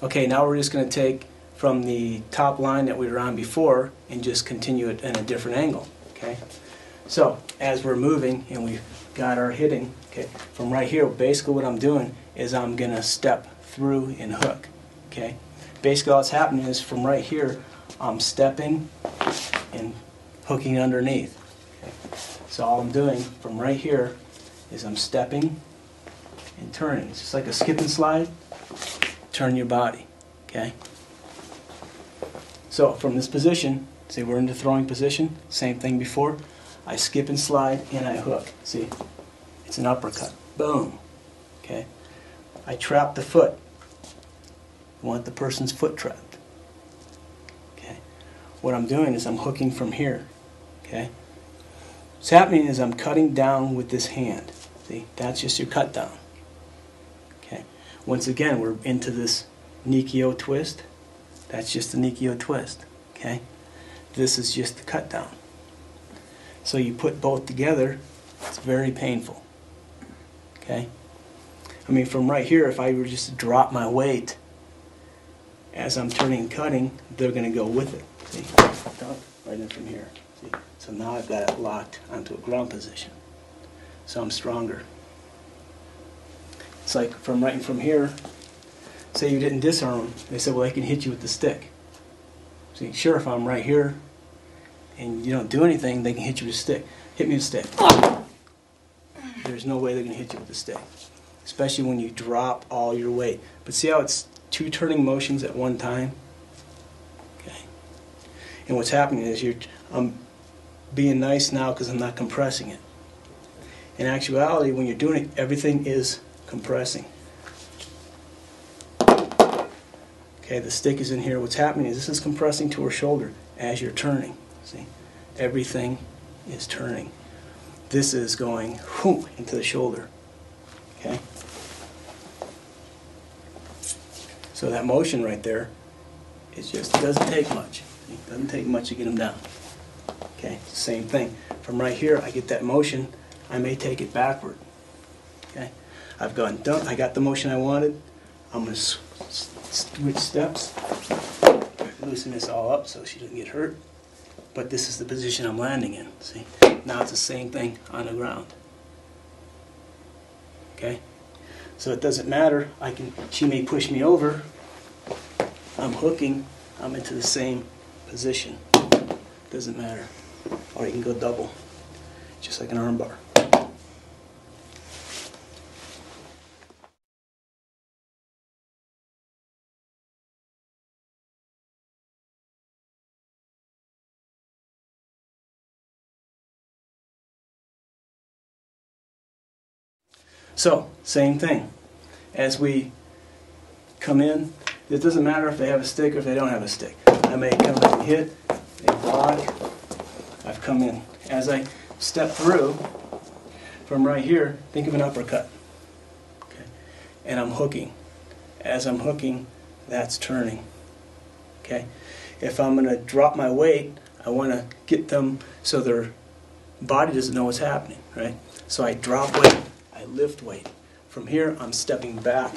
Okay, now we're just going to take from the top line that we were on before and just continue it in a different angle. Okay, so as we're moving and we've got our hitting, okay, from right here, basically what I'm doing is I'm going to step through and hook. Okay, basically all that's happening is from right here, I'm stepping and hooking underneath. Okay. So all I'm doing from right here is I'm stepping and turning. It's just like a skip and slide. Turn your body. Okay. So from this position, see, we're in the throwing position. Same thing before. I skip and slide and I hook. See, it's an uppercut. Boom. Okay. I trap the foot. I want the person's foot trapped. Okay. What I'm doing is I'm hooking from here. Okay. What's happening is I'm cutting down with this hand. See, that's just your cut down. Okay. Once again, we're into this Nikio twist. That's just the Nikio twist. Okay. This is just the cut down. So you put both together, it's very painful. Okay. I mean, from right here, if I were just to drop my weight as I'm turning and cutting, they're going to go with it. See, right in from here. See, so now I've got it locked onto a ground position. So I'm stronger. It's like from right in from here. Say you didn't disarm them. They said, well, I can hit you with the stick. See, sure, if I'm right here and you don't do anything, they can hit you with a stick. Hit me with a stick. There's no way they're going to hit you with a stick, especially when you drop all your weight. But see how it's two turning motions at one time? Okay. And what's happening is I'm being nice now because I'm not compressing it. In actuality, when you're doing it, everything is compressing. Okay, the stick is in here. What's happening is this is compressing to her shoulder as you're turning. See, everything is turning. This is going whoop into the shoulder. Okay. So that motion right there is just, it doesn't take much. It doesn't take much to get them down. Okay, same thing. From right here, I get that motion. I may take it backward. Okay, I've gone done. I got the motion I wanted. I'm going to switch steps, loosen this all up so she doesn't get hurt. But this is the position I'm landing in. See, now it's the same thing on the ground. Okay, so it doesn't matter. She may push me over. I'm hooking. I'm into the same position. Doesn't matter. Or you can go double, just like an arm bar. So, same thing. As we come in, it doesn't matter if they have a stick or if they don't have a stick. I may come in and hit, they block. I've come in. As I step through, from right here, think of an uppercut. Okay. And I'm hooking. As I'm hooking, that's turning. Okay. If I'm going to drop my weight, I want to get them so their body doesn't know what's happening, right? So I drop weight. I lift weight. From here, I'm stepping back.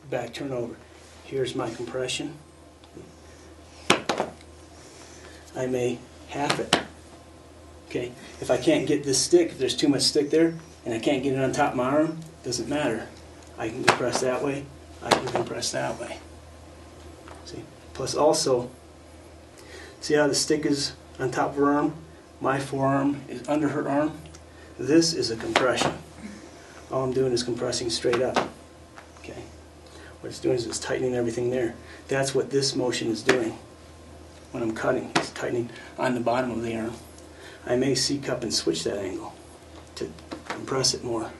Back turnover. Here's my compression. I may half it. Okay. If I can't get this stick, if there's too much stick there, and I can't get it on top of my arm, doesn't matter. I can compress that way. I can compress that way. See. Plus also, see how the stick is on top of her arm? My forearm is under her arm. This is a compression. All I'm doing is compressing straight up. Okay. What it's doing is it's tightening everything there. That's what this motion is doing. When I'm cutting, it's tightening on the bottom of the arm. I may C-cup and switch that angle to compress it more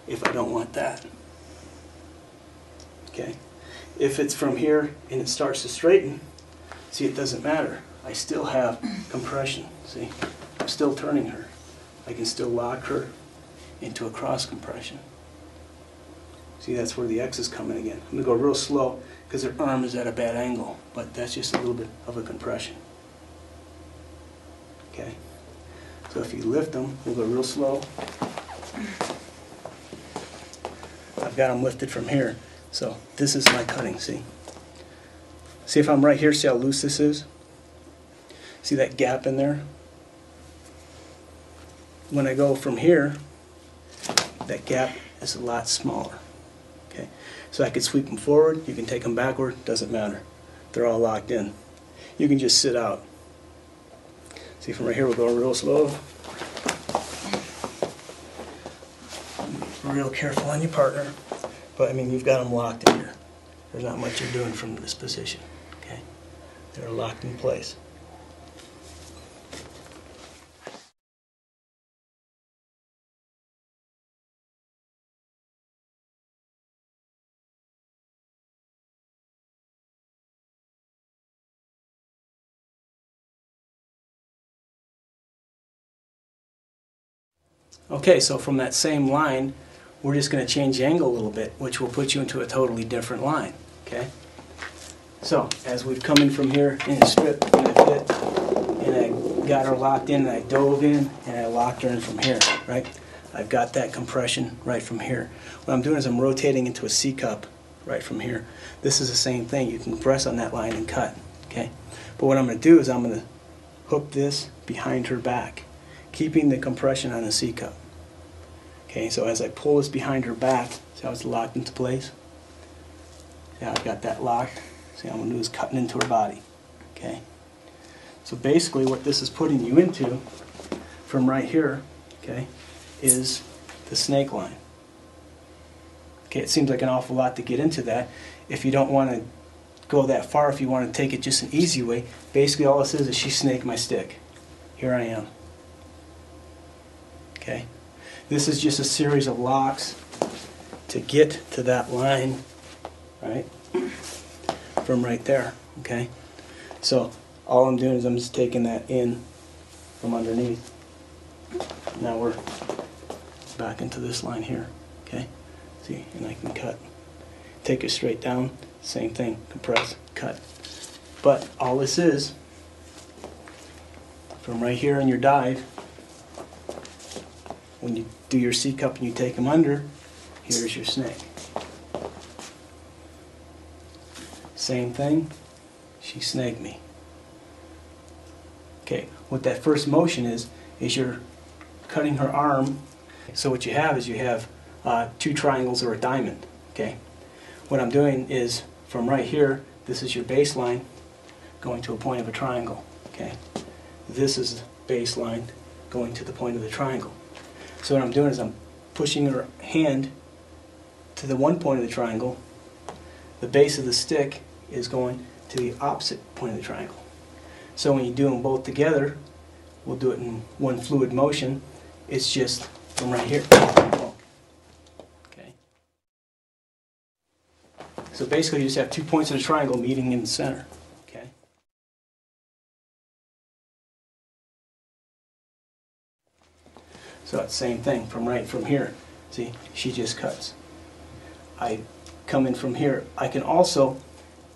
if I don't want that. Okay. If it's from here and it starts to straighten, see, it doesn't matter. I still have compression. See, I'm still turning her. I can still lock her into a cross compression. See, that's where the X is coming again. I'm going to go real slow because her arm is at a bad angle, but that's just a little bit of a compression. Okay? So if you lift them, we'll go real slow. I've got them lifted from here. So this is my cutting, see? See if I'm right here, see how loose this is? See that gap in there? When I go from here, that gap is a lot smaller. Okay, so I could sweep them forward, you can take them backward, doesn't matter. They're all locked in. You can just sit out. See, from right here we'll go real slow. Real careful on your partner, but I mean you've got them locked in here. There's not much you're doing from this position. Okay, they're locked in place. Okay, so from that same line, we're just going to change the angle a little bit, which will put you into a totally different line. Okay? So, as we've come in from here in the strip, and I fit, and I got her locked in, and I dove in, and I locked her in from here, right? I've got that compression right from here. What I'm doing is I'm rotating into a C-cup right from here. This is the same thing. You can press on that line and cut, okay? But what I'm going to do is I'm going to hook this behind her back, keeping the compression on the C-cup. Okay, so as I pull this behind her back, see how it's locked into place? See how I've got that locked? See how I'm going to do is cutting into her body. Okay, so basically what this is putting you into from right here, okay, is the snake line. Okay, it seems like an awful lot to get into that. If you don't want to go that far, if you want to take it just an easy way, basically all this is she snaked my stick. Here I am. Okay, this is just a series of locks to get to that line, right, from right there. Okay, so all I'm doing is I'm just taking that in from underneath. Now we're back into this line here. Okay, see, and I can cut. Take it straight down, same thing, compress, cut. But all this is, from right here in your dive, when you do your C-cup and you take them under, here's your snake. Same thing, she snaked me. Okay, what that first motion is you're cutting her arm. So what you have is you have two triangles or a diamond. Okay, what I'm doing is from right here, this is your baseline going to a point of a triangle. Okay, this is baseline going to the point of the triangle. So what I'm doing is I'm pushing her hand to the one point of the triangle. The base of the stick is going to the opposite point of the triangle. So when you do them both together, we'll do it in one fluid motion. It's just from right here. Okay. So basically you just have 2 points of the triangle meeting in the center. Okay. So it's the same thing from here. See, she just cuts. I come in from here. I can also,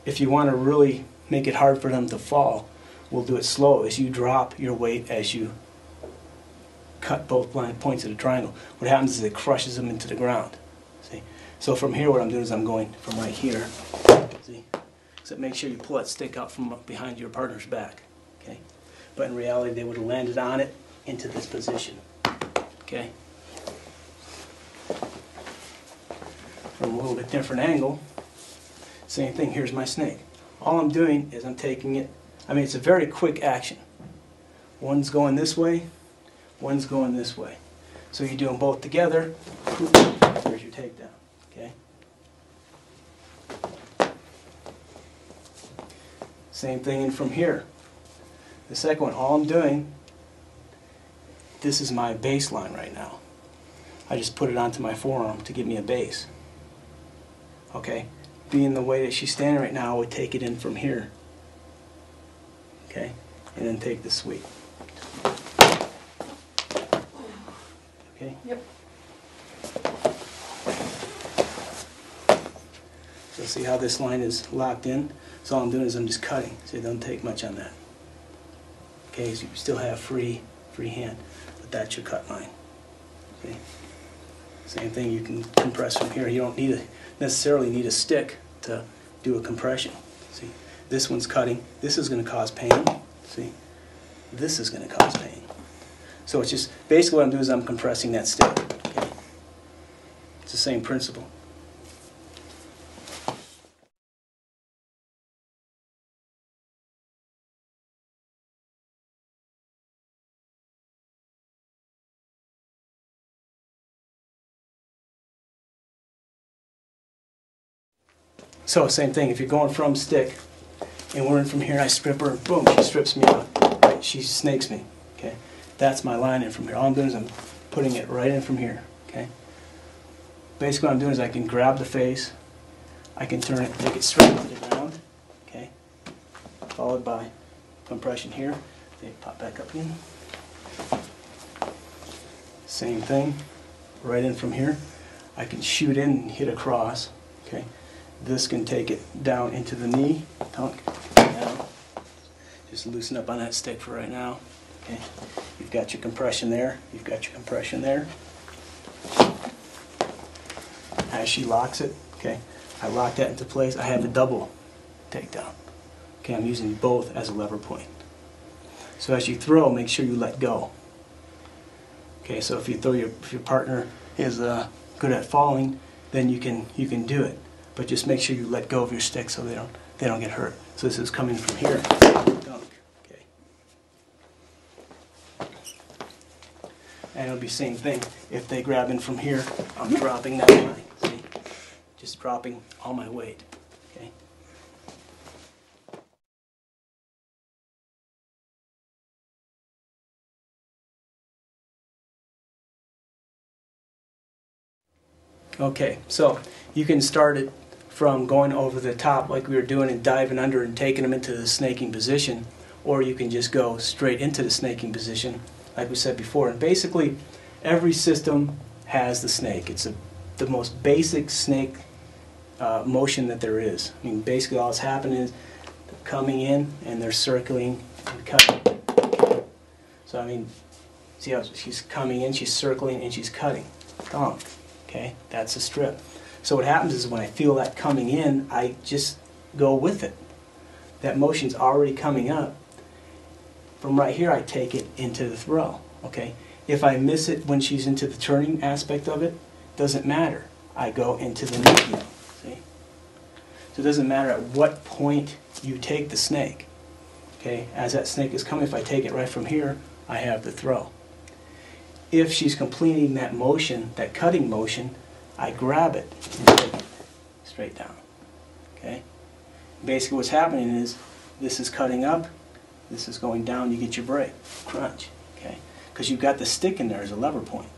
if you want to really make it hard for them to fall, we'll do it slow as you drop your weight as you cut both points of the triangle. What happens is it crushes them into the ground. See? So from here what I'm doing is I'm going from right here. See? So make sure you pull that stick out from behind your partner's back. Okay? But in reality they would have landed on it into this position. Okay? From a little bit different angle, same thing, here's my snake. All I'm doing is I'm taking it, I mean it's a very quick action. One's going this way, one's going this way. So you do them both together, there's your takedown. Okay? Same thing in from here. The second one, all I'm doing, this is my baseline right now. I just put it onto my forearm to give me a base. Okay? Being the way that she's standing right now, I would take it in from here. Okay? And then take the sweep. Okay? Yep. So see how this line is locked in? So all I'm doing is I'm just cutting. So it doesn't take much on that. Okay, so you still have free hand. But that's your cut line. Okay? Same thing, you can compress from here. You don't necessarily need a stick to do a compression. See, this one's cutting. This is going to cause pain. See, this is going to cause pain. So it's just, basically what I'm doing is I'm compressing that stick. Okay? It's the same principle. So same thing, if you're going from stick, and we're in from here, I strip her, boom, she strips me out. Right? She snakes me. Okay? That's my line in from here. All I'm doing is I'm putting it right in from here. Okay? Basically what I'm doing is I can grab the face, I can turn it, take it straight to the ground, okay? Followed by compression here. They pop back up again. Same thing, right in from here. I can shoot in and hit across, okay? This can take it down into the knee, tunk, down. Just loosen up on that stick for right now, okay? You've got your compression there, you've got your compression there. As she locks it, okay, I lock that into place. I have a double takedown. Okay, I'm using both as a lever point. So as you throw, make sure you let go. Okay, so if you throw if your partner is good at falling, then you can do it. But just make sure you let go of your stick so they don't get hurt. So this is coming from here. Dunk. Okay. And it'll be same thing. If they grab in from here, I'm dropping that line. See? Just dropping all my weight. Okay. Okay, so you can start it from going over the top like we were doing and diving under and taking them into the snaking position, or you can just go straight into the snaking position like we said before. And basically every system has the snake. It's the most basic snake motion that there is. I mean, basically all that's happening is they're coming in and they're circling and cutting. So I mean, see how she's coming in, she's circling, and she's cutting. Donk. Okay, that's a strip. So what happens is when I feel that coming in, I just go with it. That motion's already coming up. From right here, I take it into the throw. Okay, if I miss it when she's into the turning aspect of it, doesn't matter. I go into the knee. See? So it doesn't matter at what point you take the snake. Okay, as that snake is coming, if I take it right from here, I have the throw. If she's completing that motion, that cutting motion, I grab it and take it straight down. Okay? Basically what's happening is this is cutting up, this is going down, you get your break, crunch. Okay? Because you've got the stick in there as a lever point.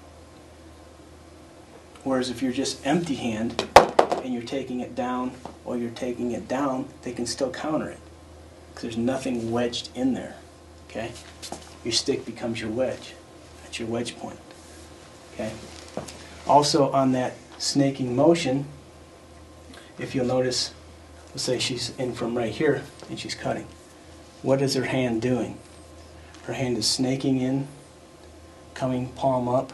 Whereas if you're just empty hand and you're taking it down or you're taking it down, they can still counter it. Because there's nothing wedged in there. Okay? Your stick becomes your wedge. That's your wedge point. Okay? Also on that snaking motion, if you'll notice, let's say she's in from right here and she's cutting. What is her hand doing? Her hand is snaking in, coming palm up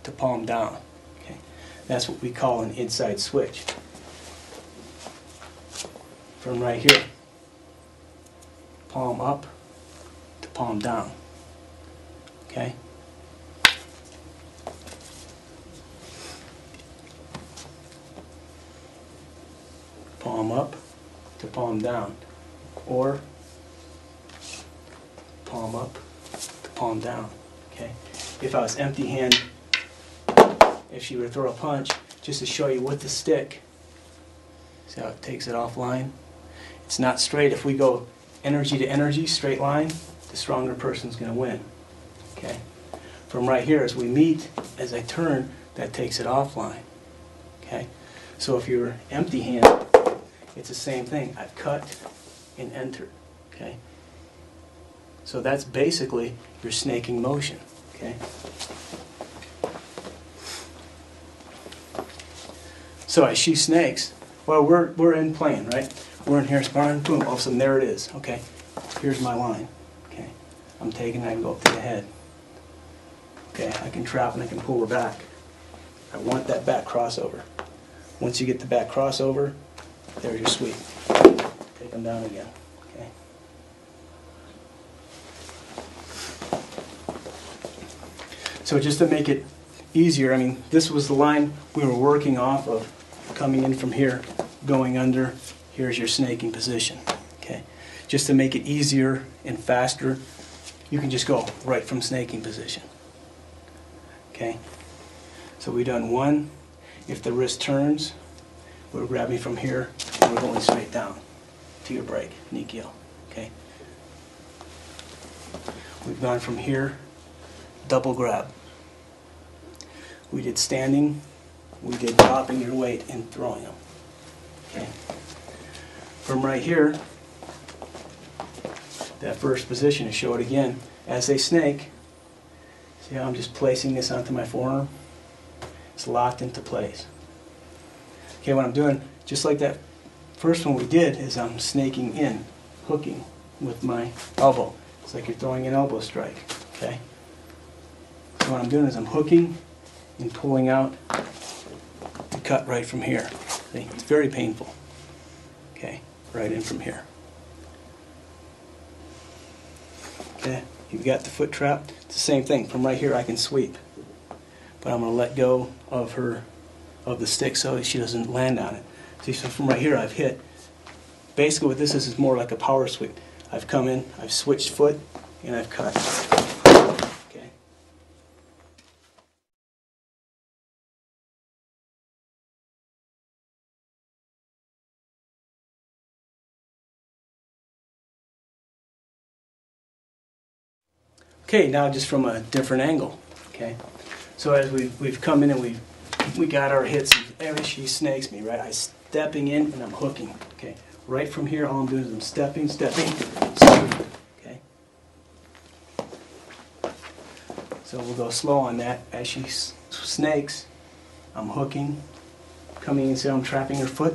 to palm down. Okay? That's what we call an inside switch. From right here, palm up to palm down. Okay? Palm up to palm down, or palm up to palm down. Okay. If I was empty hand, if she were to throw a punch, just to show you with the stick, see how it takes it offline? It's not straight. If we go energy to energy, straight line, the stronger person's going to win. Okay. From right here, as we meet, as I turn, that takes it offline. Okay. So if you're empty hand, it's the same thing. I've cut and entered. Okay? So that's basically your snaking motion. Okay? So as she snakes, well, we're in playing, right? We're in here sparring, boom, all of a sudden there it is. Okay? Here's my line. Okay? I'm taking, I can go up to the head. Okay? I can trap and I can pull her back. I want that back crossover. Once you get the back crossover, there's your sweep. Take them down again. Okay. So just to make it easier, I mean, this was the line we were working off of, coming in from here, going under. Here's your snaking position. Okay. Just to make it easier and faster, you can just go right from snaking position. Okay. So we've done one. If the wrist turns, we're grabbing from here and we're going straight down to your break, Nikio. Okay. We've gone from here, double grab. We did standing, we did dropping your weight and throwing them. Okay. From right here, that first position, to show it again, as they snake, see how I'm just placing this onto my forearm? It's locked into place. Okay, what I'm doing, just like that first one we did, is I'm snaking in, hooking with my elbow. It's like you're throwing an elbow strike. Okay. So what I'm doing is I'm hooking and pulling out the cut right from here. See? It's very painful. Okay, right in from here. Okay, you've got the foot trapped. It's the same thing. From right here I can sweep. But I'm going to let go of the stick so she doesn't land on it. See, so from right here I've hit. Basically what this is more like a power sweep. I've come in, I've switched foot, and I've cut. Okay. Okay, now just from a different angle. Okay, so as we've come in and we got our hits. Every she snakes me, right? I'm stepping in and I'm hooking. Okay, right from here, all I'm doing is I'm stepping, stepping. Okay. So we'll go slow on that. As she snakes, I'm hooking, coming in, so I'm trapping her foot.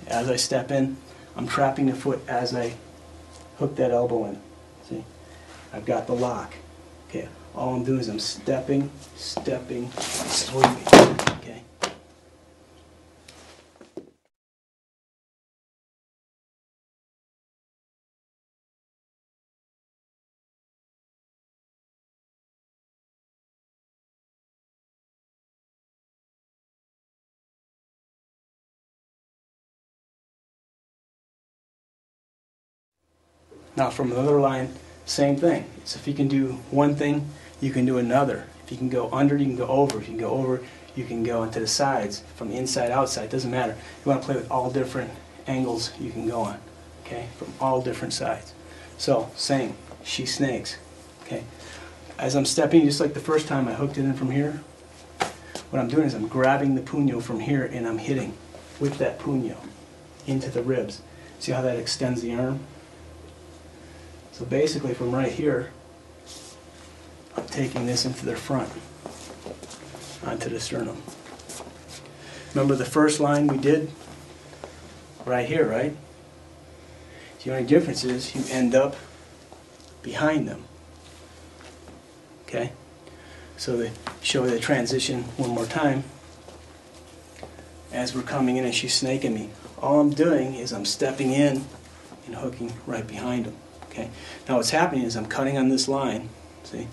As I step in, I'm trapping the foot as I hook that elbow in. See, I've got the lock. Okay, all I'm doing is I'm stepping, stepping, sweeping. Okay. Now from another line, same thing. So if you can do one thing, you can do another. If you can go under, you can go over. If you can go over, you can go into the sides, from inside, outside, doesn't matter. You want to play with all different angles you can go on, okay, from all different sides. So, same, she snakes, okay. As I'm stepping, just like the first time I hooked it in from here, what I'm doing is I'm grabbing the puño from here and I'm hitting with that puño into the ribs. See how that extends the arm? So basically from right here, I'm taking this into their front, onto the sternum. Remember the first line we did? Right here, right? The only difference is you end up behind them. Okay? So to show the transition one more time, as we're coming in and she's snaking me, all I'm doing is I'm stepping in and hooking right behind them. Okay. Now what's happening is I'm cutting on this line, see,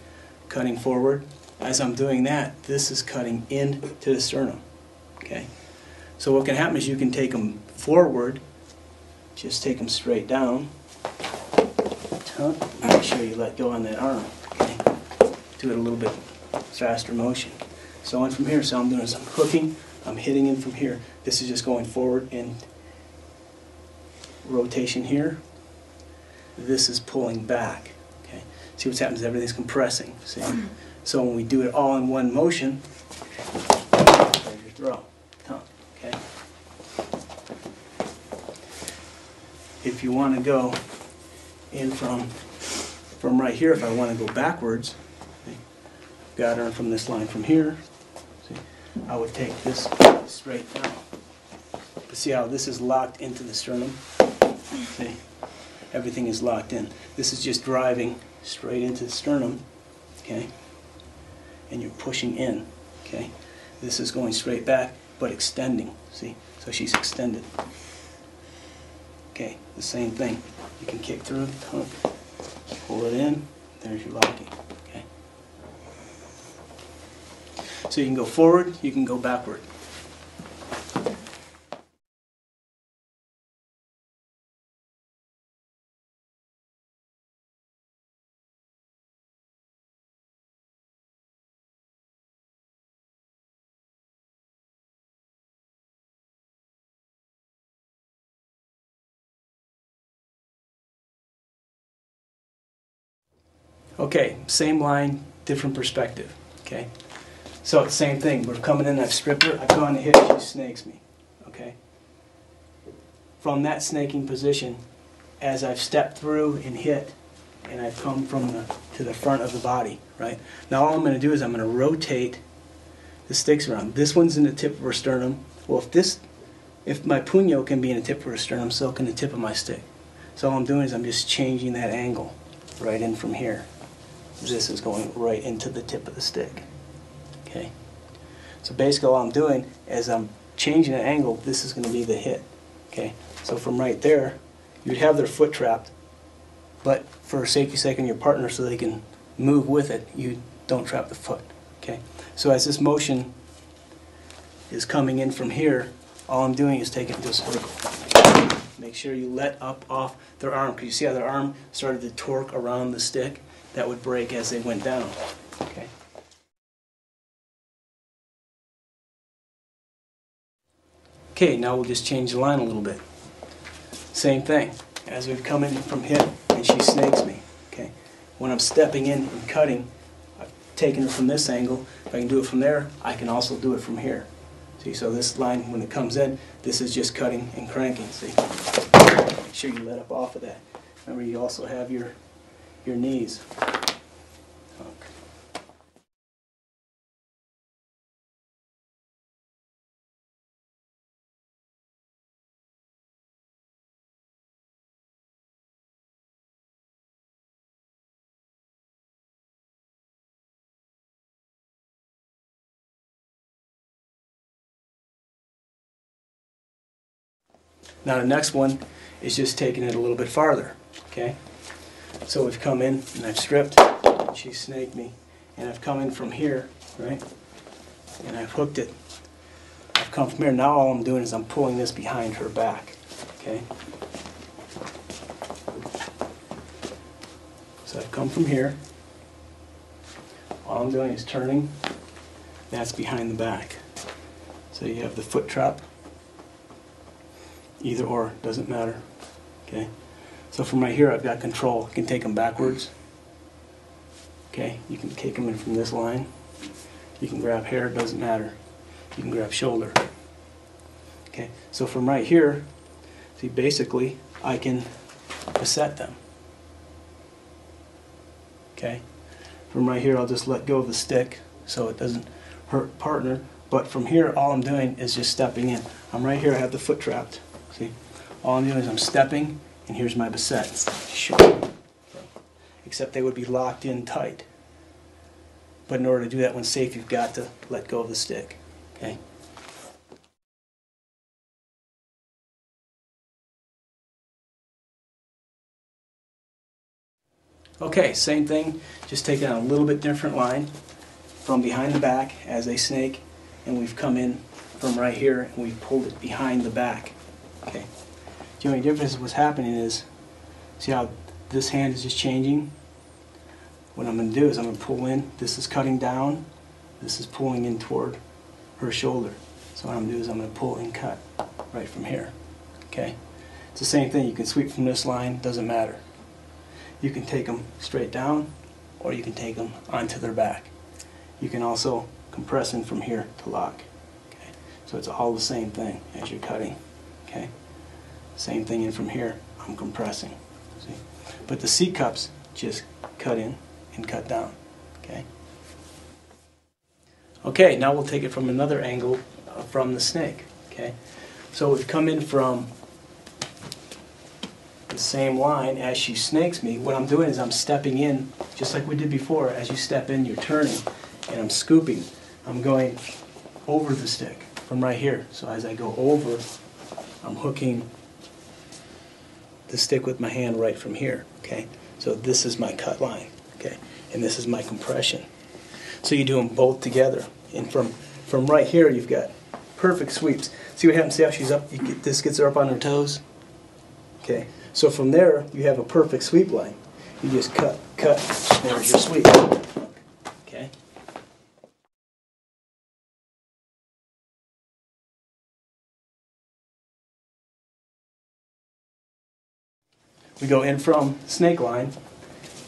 cutting forward. As I'm doing that, this is cutting into the sternum. Okay. So what can happen is you can take them forward, just take them straight down, make sure you let go on that arm. Okay. Do it a little bit faster motion. So on from here, so I'm doing is I'm hooking, I'm hitting in from here. This is just going forward and rotation here. This is pulling back. Okay. See what's happening is everything's compressing. See? So when we do it all in one motion, there's your throw. Okay. If you want to go in from right here, if I want to go backwards, okay, got her from this line from here. See, I would take this straight down. But see how this is locked into the sternum? See? Everything is locked in. This is just driving straight into the sternum, okay? and you're pushing in. Okay, this is going straight back, but extending. See, so she's extended. Okay, the same thing. You can kick through the hook, pull it in. There's your locking. Okay. So you can go forward, you can go backward. Okay, same line, different perspective. Okay, so same thing. We're coming in. I've stripped her. I've gone to hit. She snakes me. Okay. From that snaking position, as I've stepped through and hit, and I've come from to the front of the body. Right now, all I'm going to do is I'm going to rotate the sticks around. This one's in the tip of her sternum. Well, if my puño can be in the tip of her sternum, so can the tip of my stick. So all I'm doing is I'm just changing that angle right in from here. This is going right into the tip of the stick. Okay. So basically all I'm doing is I'm changing the angle. This is going to be the hit. Okay. So from right there, you'd have their foot trapped, but for safety's sake and your partner so they can move with it, you don't trap the foot. Okay. So as this motion is coming in from here, all I'm doing is taking it to a circle. Make sure you let up off their arm, because you see how their arm started to torque around the stick? That would break as they went down. Okay. Okay, now we'll just change the line a little bit. Same thing. As we've come in from hit and she snakes me. Okay. When I'm stepping in and cutting, I've taken it from this angle. If I can do it from there, I can also do it from here. See, so this line, when it comes in, this is just cutting and cranking. See, make sure you let up off of that. Remember, you also have your knees. Now the next one is just taking it a little bit farther. Okay. So we've come in and I've stripped, and she snaked me, and I've come in from here, right, and I've hooked it. I've come from here. Now all I'm doing is I'm pulling this behind her back. Okay. So I've come from here. All I'm doing is turning. That's behind the back. So you have the foot trap. Either or, doesn't matter. Okay. So from right here, I've got control. I can take them backwards. Okay, you can take them in from this line. You can grab hair, doesn't matter. You can grab shoulder. Okay, so from right here, see, basically, I can beset them. Okay, from right here, I'll just let go of the stick so it doesn't hurt partner. But from here, all I'm doing is just stepping in. I'm right here, I have the foot trapped. See, all I'm doing is I'm stepping, and here's my beset. Sure. Okay. Except they would be locked in tight. But in order to do that when safe, you've got to let go of the stick. Okay. Okay, same thing, just taking on a little bit different line from behind the back as a snake, and we've come in from right here and we've pulled it behind the back. Okay. The only difference what's happening is, see how this hand is just changing? What I'm going to do is I'm going to pull in, this is cutting down, this is pulling in toward her shoulder. So what I'm going to do is I'm going to pull and cut right from here. Okay? It's the same thing, you can sweep from this line, doesn't matter. You can take them straight down, or you can take them onto their back. You can also compress in from here to lock. Okay? So it's all the same thing as you're cutting. Okay? Same thing in from here, I'm compressing. See? But the C cups just cut in and cut down. Okay? Okay, now we'll take it from another angle from the snake. Okay? So we've come in from the same line as she snakes me. What I'm doing is I'm stepping in, just like we did before. As you step in, you're turning, and I'm scooping. I'm going over the stick from right here. So as I go over, I'm hooking the stick with my hand right from here. Okay, so this is my cut line. Okay, and this is my compression. So you do them both together, and from right here you've got perfect sweeps. See what happens? See how she's up? This gets her up on her toes. Okay, so from there you have a perfect sweep line. You just cut, there's your sweep. Okay. We go in from snake line.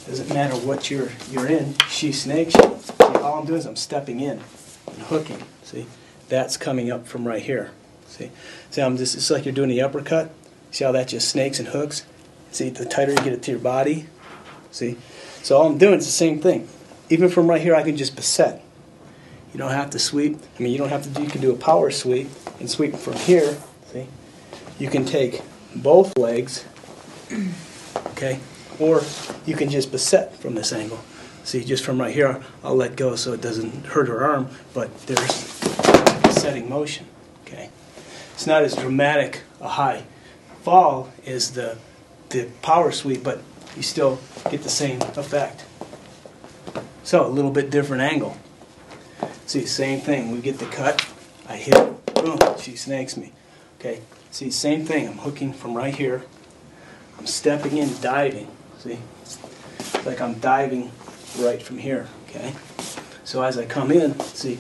Doesn't matter what you're in, she snakes you. See, all I'm doing is I'm stepping in and hooking. See, that's coming up from right here. See, it's like you're doing the uppercut. See how that just snakes and hooks? See, the tighter you get it to your body. See, so all I'm doing is the same thing. Even from right here, I can just beset. You don't have to sweep. I mean, you don't have to. You can do a power sweep and sweep from here. See, you can take both legs. Okay, or you can just beset from this angle. See, just from right here, I'll let go so it doesn't hurt her arm, but there's besetting motion. Okay, it's not as dramatic a high fall as the power sweep, but you still get the same effect. So a little bit different angle. See, same thing. We get the cut. I hit. Boom. She snakes me. Okay. See, same thing. I'm hooking from right here. I'm stepping in, diving. See, it's like I'm diving right from here. Okay. So as I come in, see,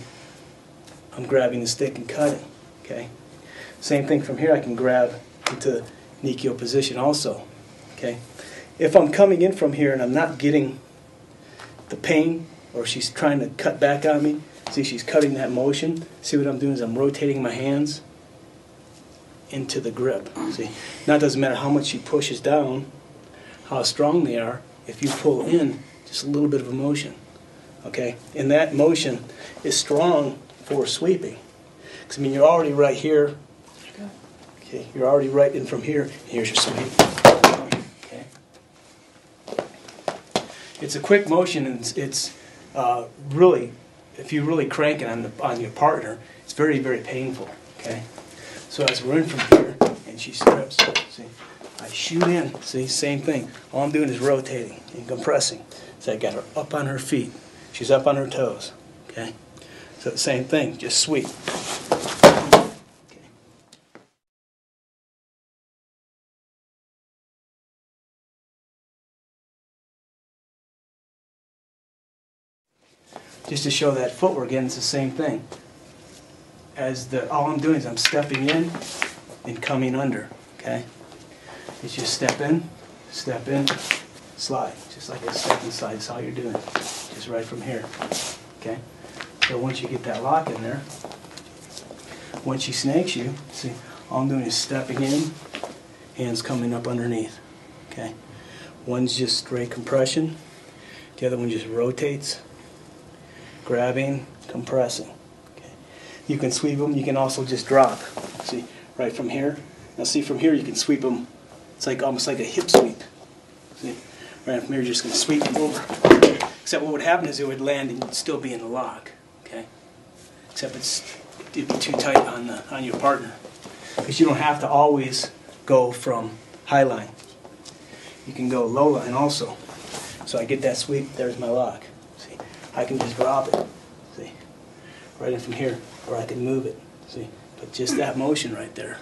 I'm grabbing the stick and cutting. Okay. Same thing from here. I can grab into Nikyo position also. Okay. If I'm coming in from here and I'm not getting the pain, or she's trying to cut back on me, see, she's cutting that motion. See what I'm doing is I'm rotating my hands into the grip. See, now it doesn't matter how much she pushes down, how strong they are. If you pull in, just a little bit of a motion. Okay, and that motion is strong for sweeping. Because I mean, you're already right here. Okay, you're already right in from here. Here's your sweep. Okay, it's a quick motion, and it's really, if you really crank it on your partner, it's very, very painful. Okay, so as we're in from here, and she strips, see, I shoot in. See, same thing. All I'm doing is rotating and compressing. So I got her up on her feet. She's up on her toes. Okay, so the same thing, just sweep. Just to show that footwork again, it's the same thing. All I'm doing is I'm stepping in and coming under. Okay, it's just step in, slide, just like a step and slide. That's all you're doing, just right from here. Okay, so once you get that lock in there, once she snakes you, see, all I'm doing is stepping in, hands coming up underneath. Okay, one's just straight compression, the other one just rotates. Grabbing, compressing. Okay. You can sweep them. You can also just drop. See, right from here. Now, see, from here you can sweep them. It's like almost like a hip sweep. See, right from here you're just going to sweep them over. Except what would happen is it would land and you'd still be in the lock. Okay. Except it'd be too tight on your partner, because you don't have to always go from high line. You can go low line also. So I get that sweep. There's my lock. I can just drop it, see, right in from here, or I can move it, see, but just that motion right there.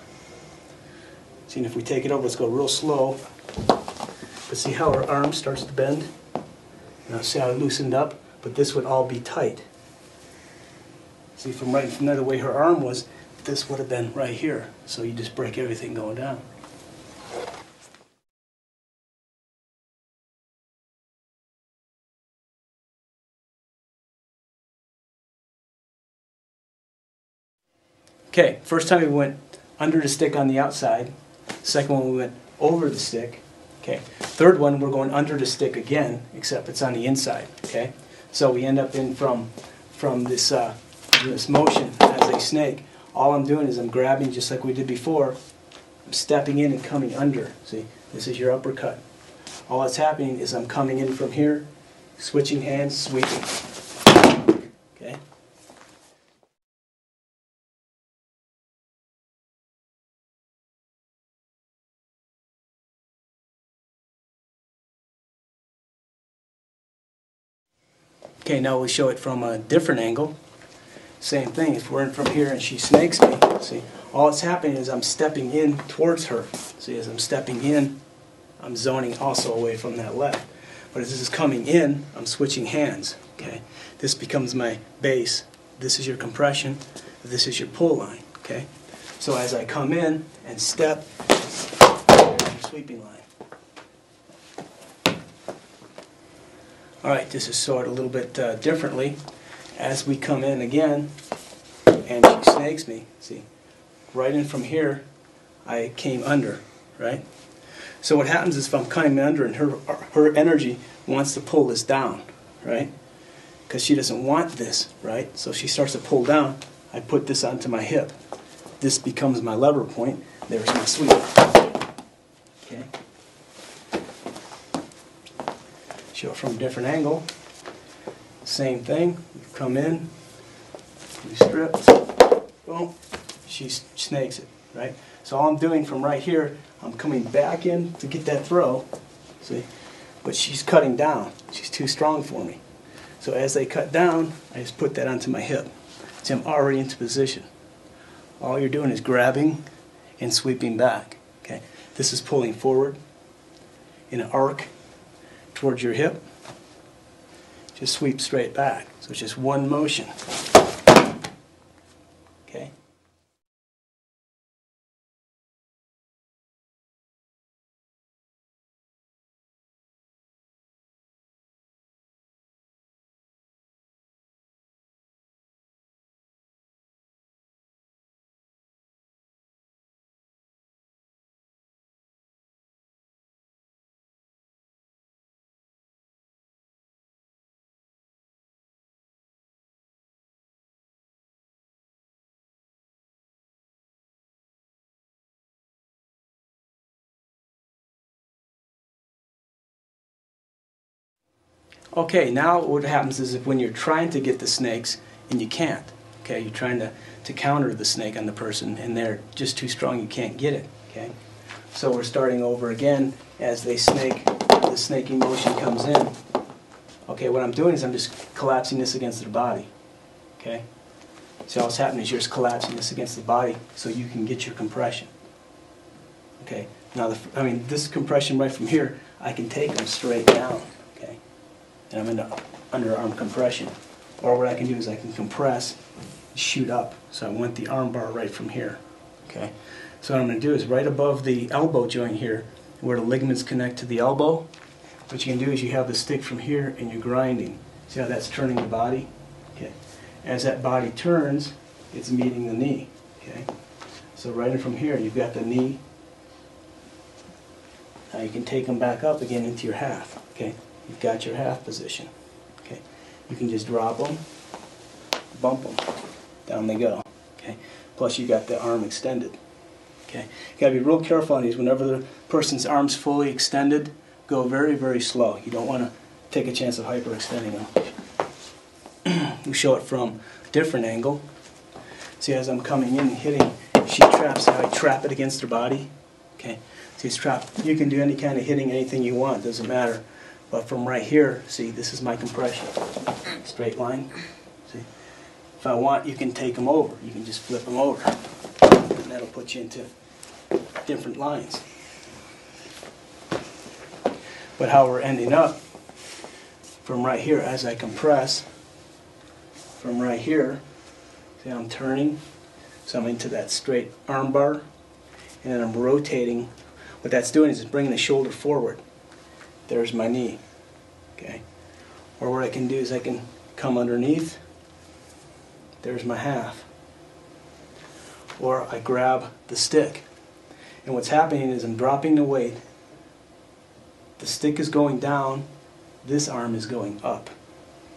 See, and if we take it over, let's go real slow, but see how her arm starts to bend? Now see how it loosened up, but this would all be tight. See, from right from there, the way her arm was, this would have been right here, so you just break everything going down. Okay, first time we went under the stick on the outside. Second one we went over the stick. Okay, third one we're going under the stick again, except it's on the inside. Okay, so we end up in from this this motion as a snake. All I'm doing is I'm grabbing just like we did before. I'm stepping in and coming under. See, this is your uppercut. All that's happening is I'm coming in from here, switching hands, sweeping. Okay, now we'll show it from a different angle. Same thing, if we're in from here and she snakes me, see, all that's happening is I'm stepping in towards her. See, as I'm stepping in, I'm zoning also away from that left. But as this is coming in, I'm switching hands. Okay, this becomes my base. This is your compression. This is your pull line. Okay, so as I come in and step, there's your sweeping line. All right, this is sort of a little bit differently. As we come in again, and she snakes me, see, right in from here, I came under, right? So what happens is if I'm coming under and her energy wants to pull this down, right? Because she doesn't want this, right? So she starts to pull down, I put this onto my hip. This becomes my lever point. There's my sweep. Okay. Show it from a different angle. Same thing. You come in, you strip, boom, she snakes it, right? So all I'm doing from right here, I'm coming back in to get that throw, see? But she's cutting down. She's too strong for me. So as they cut down, I just put that onto my hip. See, I'm already into position. All you're doing is grabbing and sweeping back. Okay, this is pulling forward in an arc towards your hip. Just sweep straight back. So it's just one motion. Okay. Okay, now what happens is if when you're trying to get the snakes and you can't, okay, you're trying to counter the snake on the person and they're just too strong, you can't get it, okay? So we're starting over again as they snake, the snaking motion comes in. Okay, what I'm doing is I'm just collapsing this against their body, okay? So all that's happening is you're just collapsing this against the body so you can get your compression. Okay, now this compression right from here, I can take them straight down. And I'm in underarm compression. Or what I can do is I can compress, shoot up. So I want the arm bar right from here. Okay. So what I'm going to do is right above the elbow joint here, where the ligaments connect to the elbow, what you can do is you have the stick from here and you're grinding. See how that's turning the body? Okay. As that body turns, it's meeting the knee. Okay. So right in from here, you've got the knee. Now you can take them back up again into your half. Okay. You've got your half position. Okay, you can just drop them, bump them, down they go. Okay, plus you got the arm extended. Okay, you got to be real careful on these. Whenever the person's arm's fully extended, go very, very slow. You don't want to take a chance of hyperextending them. We show it from a different angle. See, as I'm coming in and hitting, she traps. I trap it against her body. Okay, see, it's trapped. You can do any kind of hitting, anything you want. Doesn't matter. But from right here, see, this is my compression. Straight line. See? If I want, you can take them over. You can just flip them over. And that'll put you into different lines. But how we're ending up, from right here, as I compress, from right here, see, I'm turning, so I'm into that straight arm bar, and then I'm rotating. What that's doing is it's bringing the shoulder forward. There's my knee, okay? Or what I can do is I can come underneath, there's my half. Or I grab the stick. And what's happening is I'm dropping the weight, the stick is going down, this arm is going up,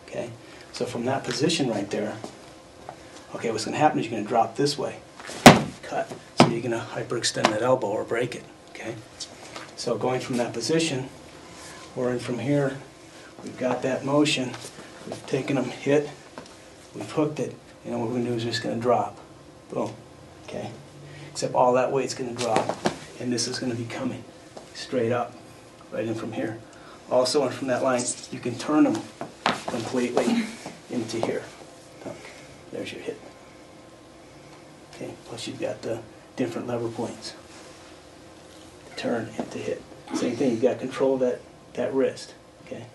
okay? So from that position right there, okay, what's going to happen is you're going to drop this way, cut, so you're going to hyperextend that elbow or break it, okay? So going from that position, we're in from here, we've got that motion, we've taken them, hit, we've hooked it, and what we're going to do is just going to drop. Boom. Okay? Except all that weight's going to drop, and this is going to be coming straight up, right in from here. Also, and from that line, you can turn them completely into here. There's your hit. Okay, plus you've got the different lever points. Turn and to hit. Same thing, you've got control of that wrist. Okay.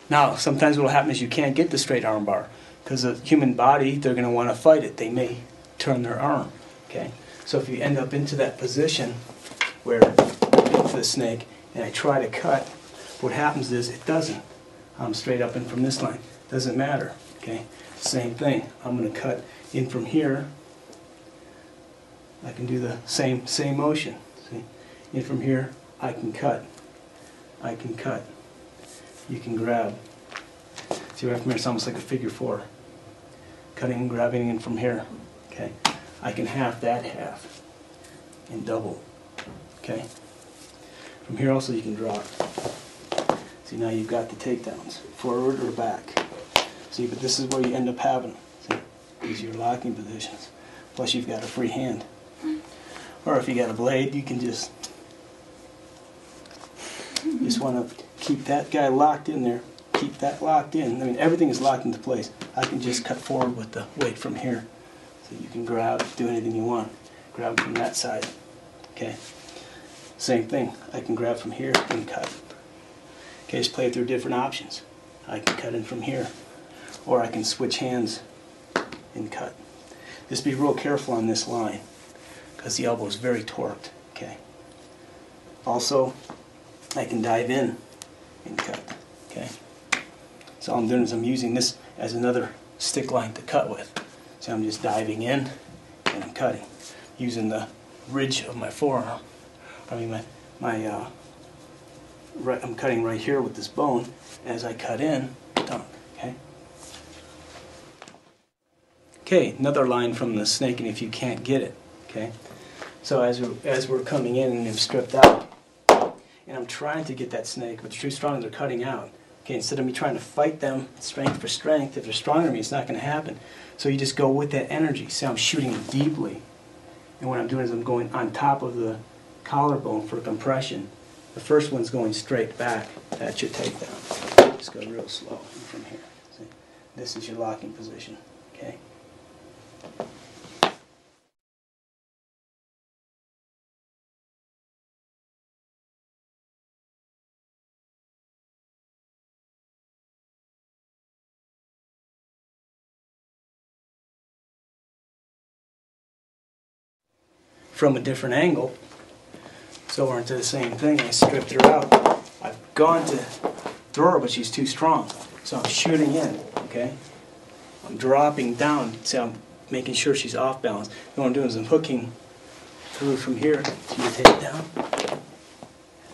Now, sometimes what will happen is you can't get the straight arm bar because the human body, they're going to want to fight it. They may turn their arm. Okay, so if you end up into that position where I'm into the snake and I try to cut, what happens is it doesn't. I'm straight up in from this line. Doesn't matter. Okay, same thing. I'm going to cut in from here. I can do the same motion. See, in from here, I can cut. I can cut. You can grab. See right from here, it's almost like a figure four. Cutting and grabbing in from here. Okay, I can half that half and double. Okay, from here also you can drop. See, now you've got the takedowns, forward or back. See, but this is where you end up having. See, these are your locking positions. Plus you've got a free hand. Or if you got a blade, you can just want to keep that guy locked in there. Keep that locked in. I mean, everything is locked into place. I can just cut forward with the weight from here. So you can grab, do anything you want. Grab from that side. Okay. Same thing. I can grab from here and cut. Okay, just play through different options. I can cut in from here. Or I can switch hands and cut. Just be real careful on this line because the elbow is very torqued. Okay. Also, I can dive in and cut. Okay. So all I'm doing is I'm using this as another stick line to cut with. So I'm just diving in and I'm cutting using the ridge of my forearm. I mean I'm cutting right here with this bone. As I cut in, dunk. Okay. Okay, another line from the snake, and if you can't get it. Okay. So as we're coming in and they've stripped out, and I'm trying to get that snake, but they're too strong, they're cutting out. Okay, instead of me trying to fight them strength for strength, if they're stronger than me, it's not going to happen. So you just go with that energy. See, I'm shooting deeply. And what I'm doing is I'm going on top of the collarbone for compression. The first one's going straight back. That's your takedown. Just go real slow from here. See, this is your locking position. Okay. From a different angle, so we're into the same thing. I stripped her out. I've gone to throw her, but she's too strong. So I'm shooting in, okay? I'm dropping down, so I'm making sure she's off balance. And what I'm doing is I'm hooking through from here to your takedown.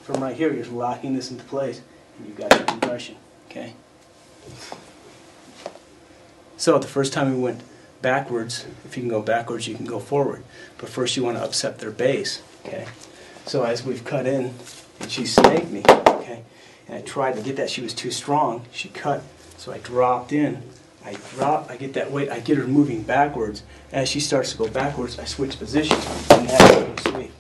From right here, you're locking this into place, and you've got your compression, okay? So the first time we went backwards, if you can go backwards, you can go forward. But first you want to upset their base, okay? So as we've cut in, and she snaked me, okay? And I tried to get that, she was too strong, she cut, so I dropped in. I get that weight, I get her moving backwards. As she starts to go backwards, I switch positions, and that's a little sweep.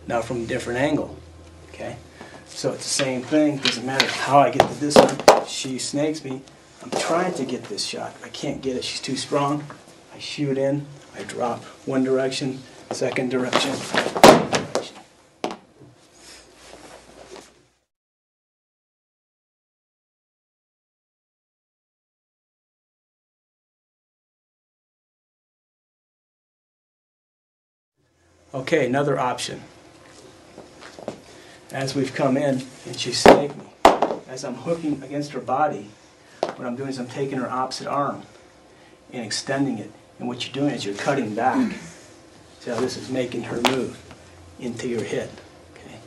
Now from a different angle, okay? So it's the same thing, doesn't matter how I get to this one. She snakes me. I'm trying to get this shot. I can't get it, she's too strong. I shoot in, I drop one direction, second direction, third direction. Okay, another option. As we've come in and she snaked me, as I'm hooking against her body, what I'm doing is I'm taking her opposite arm and extending it. And what you're doing is you're cutting back. See how this is making her move into your hit. Okay.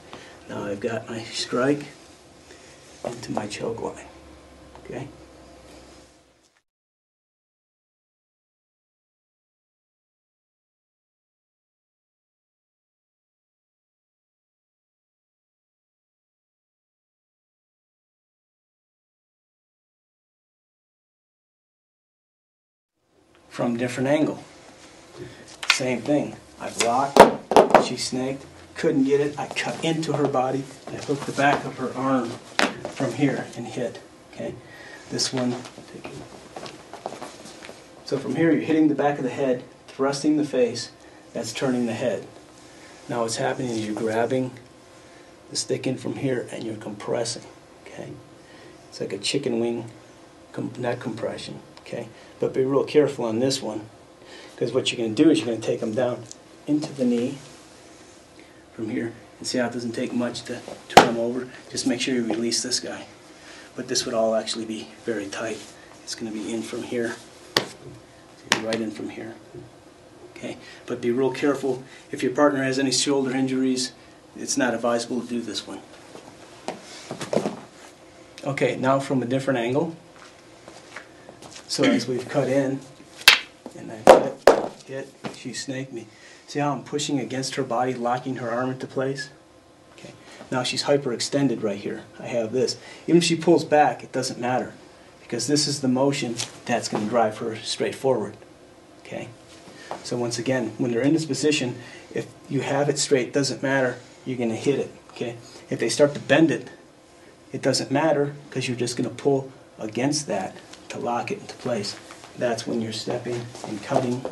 Now I've got my strike into my choke line. Okay. from a different angle. Same thing. I blocked, she snaked, couldn't get it, I cut into her body, I hooked the back of her arm from here and hit. Okay, this one, so from here you're hitting the back of the head, thrusting the face, that's turning the head. Now what's happening is you're grabbing the stick in from here and you're compressing. Okay, it's like a chicken wing neck compression. Okay, but be real careful on this one, because what you're going to do is you're going to take them down into the knee from here, and see how it doesn't take much to turn them over. Just make sure you release this guy. But this would all actually be very tight. It's going to be in from here, right in from here. Okay, but be real careful. If your partner has any shoulder injuries, it's not advisable to do this one. Okay, now from a different angle. So as we've cut in, and I hit, she snaked me. See how I'm pushing against her body, locking her arm into place? Okay. Now she's hyperextended right here. I have this. Even if she pulls back, it doesn't matter, because this is the motion that's going to drive her straight forward. Okay. So once again, when they're in this position, if you have it straight, it doesn't matter, you're going to hit it. Okay. If they start to bend it, it doesn't matter, because you're just going to pull against that to lock it into place. That's when you're stepping and cutting.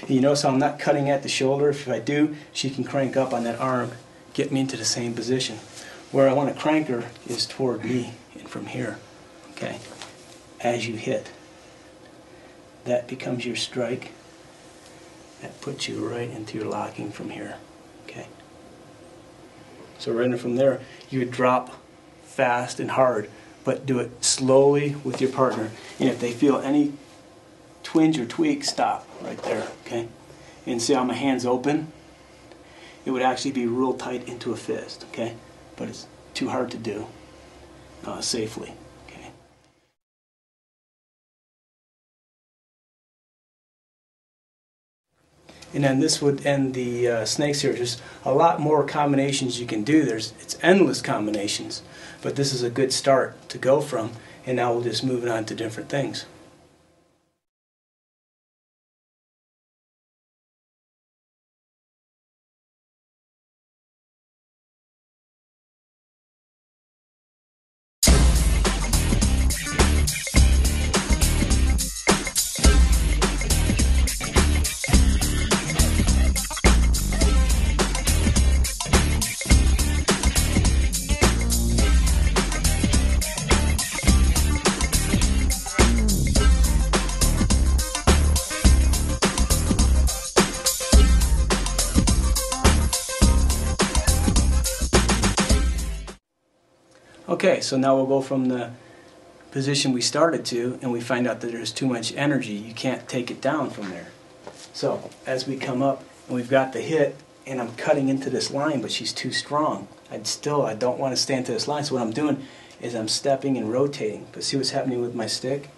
And you notice how I'm not cutting at the shoulder. If I do, she can crank up on that arm, get me into the same position. Where I want to crank her is toward me and from here. Okay. As you hit, that becomes your strike. That puts you right into your locking from here. Okay. So right in from there, you would drop fast and hard, but do it slowly with your partner. And if they feel any twinge or tweak, stop right there. Okay. And see how my hand's open? It would actually be real tight into a fist. Okay. But it's too hard to do safely. Okay. And then this would end the snake series. There's a lot more combinations you can do. It's endless combinations, but this is a good start to go from, and now we'll just move on to different things. Okay, so now we'll go from the position we started to, and we find out that there's too much energy. You can't take it down from there. So as we come up and we've got the hit, and I'm cutting into this line, but she's too strong. I don't want to stay into this line, so what I'm doing is I'm stepping and rotating. But see what's happening with my stick?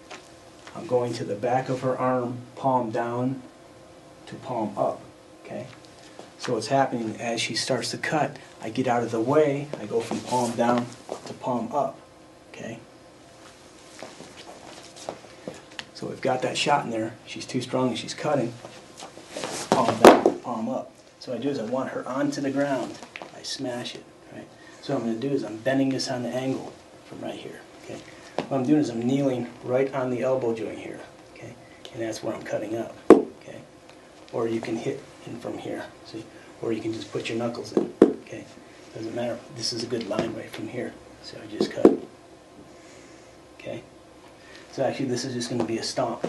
I'm going to the back of her arm, palm down to palm up. Okay. So what's happening as she starts to cut, I get out of the way, I go from palm down to palm up. Okay. So we've got that shot in there. She's too strong and she's cutting. Palm down, palm up. So what I do is I want her onto the ground. I smash it. Right. So what I'm going to do is I'm bending this on the angle from right here. Okay. What I'm doing is I'm kneeling right on the elbow joint here. Okay. And that's where I'm cutting up. Okay. Or you can hit in from here. See. Or you can just put your knuckles in. Okay. Doesn't matter. This is a good line right from here. So I just cut. Okay. So actually this is just going to be a stomp.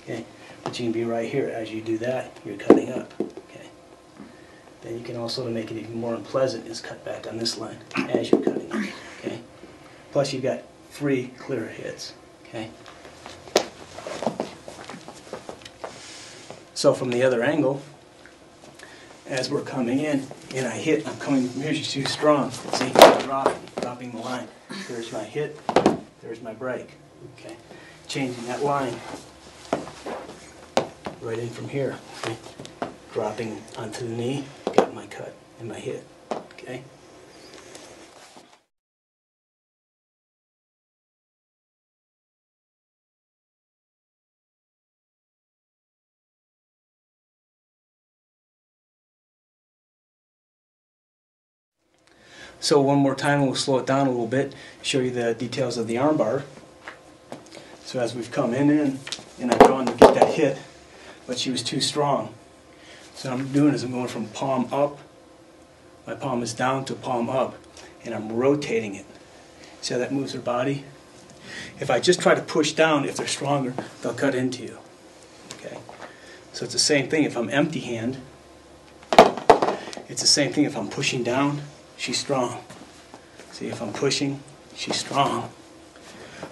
Okay. But you can be right here. As you do that, you're cutting up. Okay. Then you can also, to make it even more unpleasant, is cut back on this line as you're cutting up. Okay. Plus you've got 3 clear hits. Okay. So from the other angle, as we're coming in, and I hit, I'm coming from here, she's too strong. See, I'm dropping the line. There's my hit, there's my break. Okay, changing that line right in from here. See? Dropping onto the knee, got my cut and my hit. Okay. So one more time, we'll slow it down a little bit, show you the details of the arm bar. So as we've come in, and I've gone to get that hit, but she was too strong. So what I'm doing is I'm going from palm up, my palm is down to palm up, and I'm rotating it. See how that moves her body? If I just try to push down, if they're stronger, they'll cut into you. Okay? So it's the same thing if I'm empty hand. It's the same thing if I'm pushing down, she's strong. See, if I'm pushing, she's strong.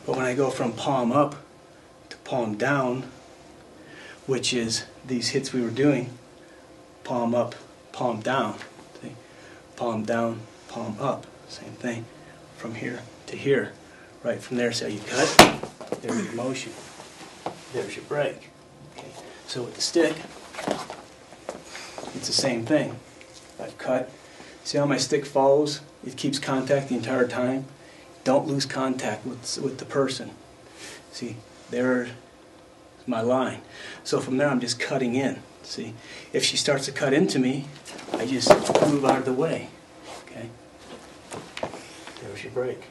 But when I go from palm up to palm down, which is these hits we were doing, palm up, palm down. See? Palm down, palm up. Same thing. From here to here. Right from there, so you cut, there's your motion. There's your break. Okay. So with the stick, it's the same thing. I've cut. See how my stick follows? It keeps contact the entire time. Don't lose contact with the person. See, there's my line. So from there I'm just cutting in. See, if she starts to cut into me, I just move out of the way. Okay? There's your break.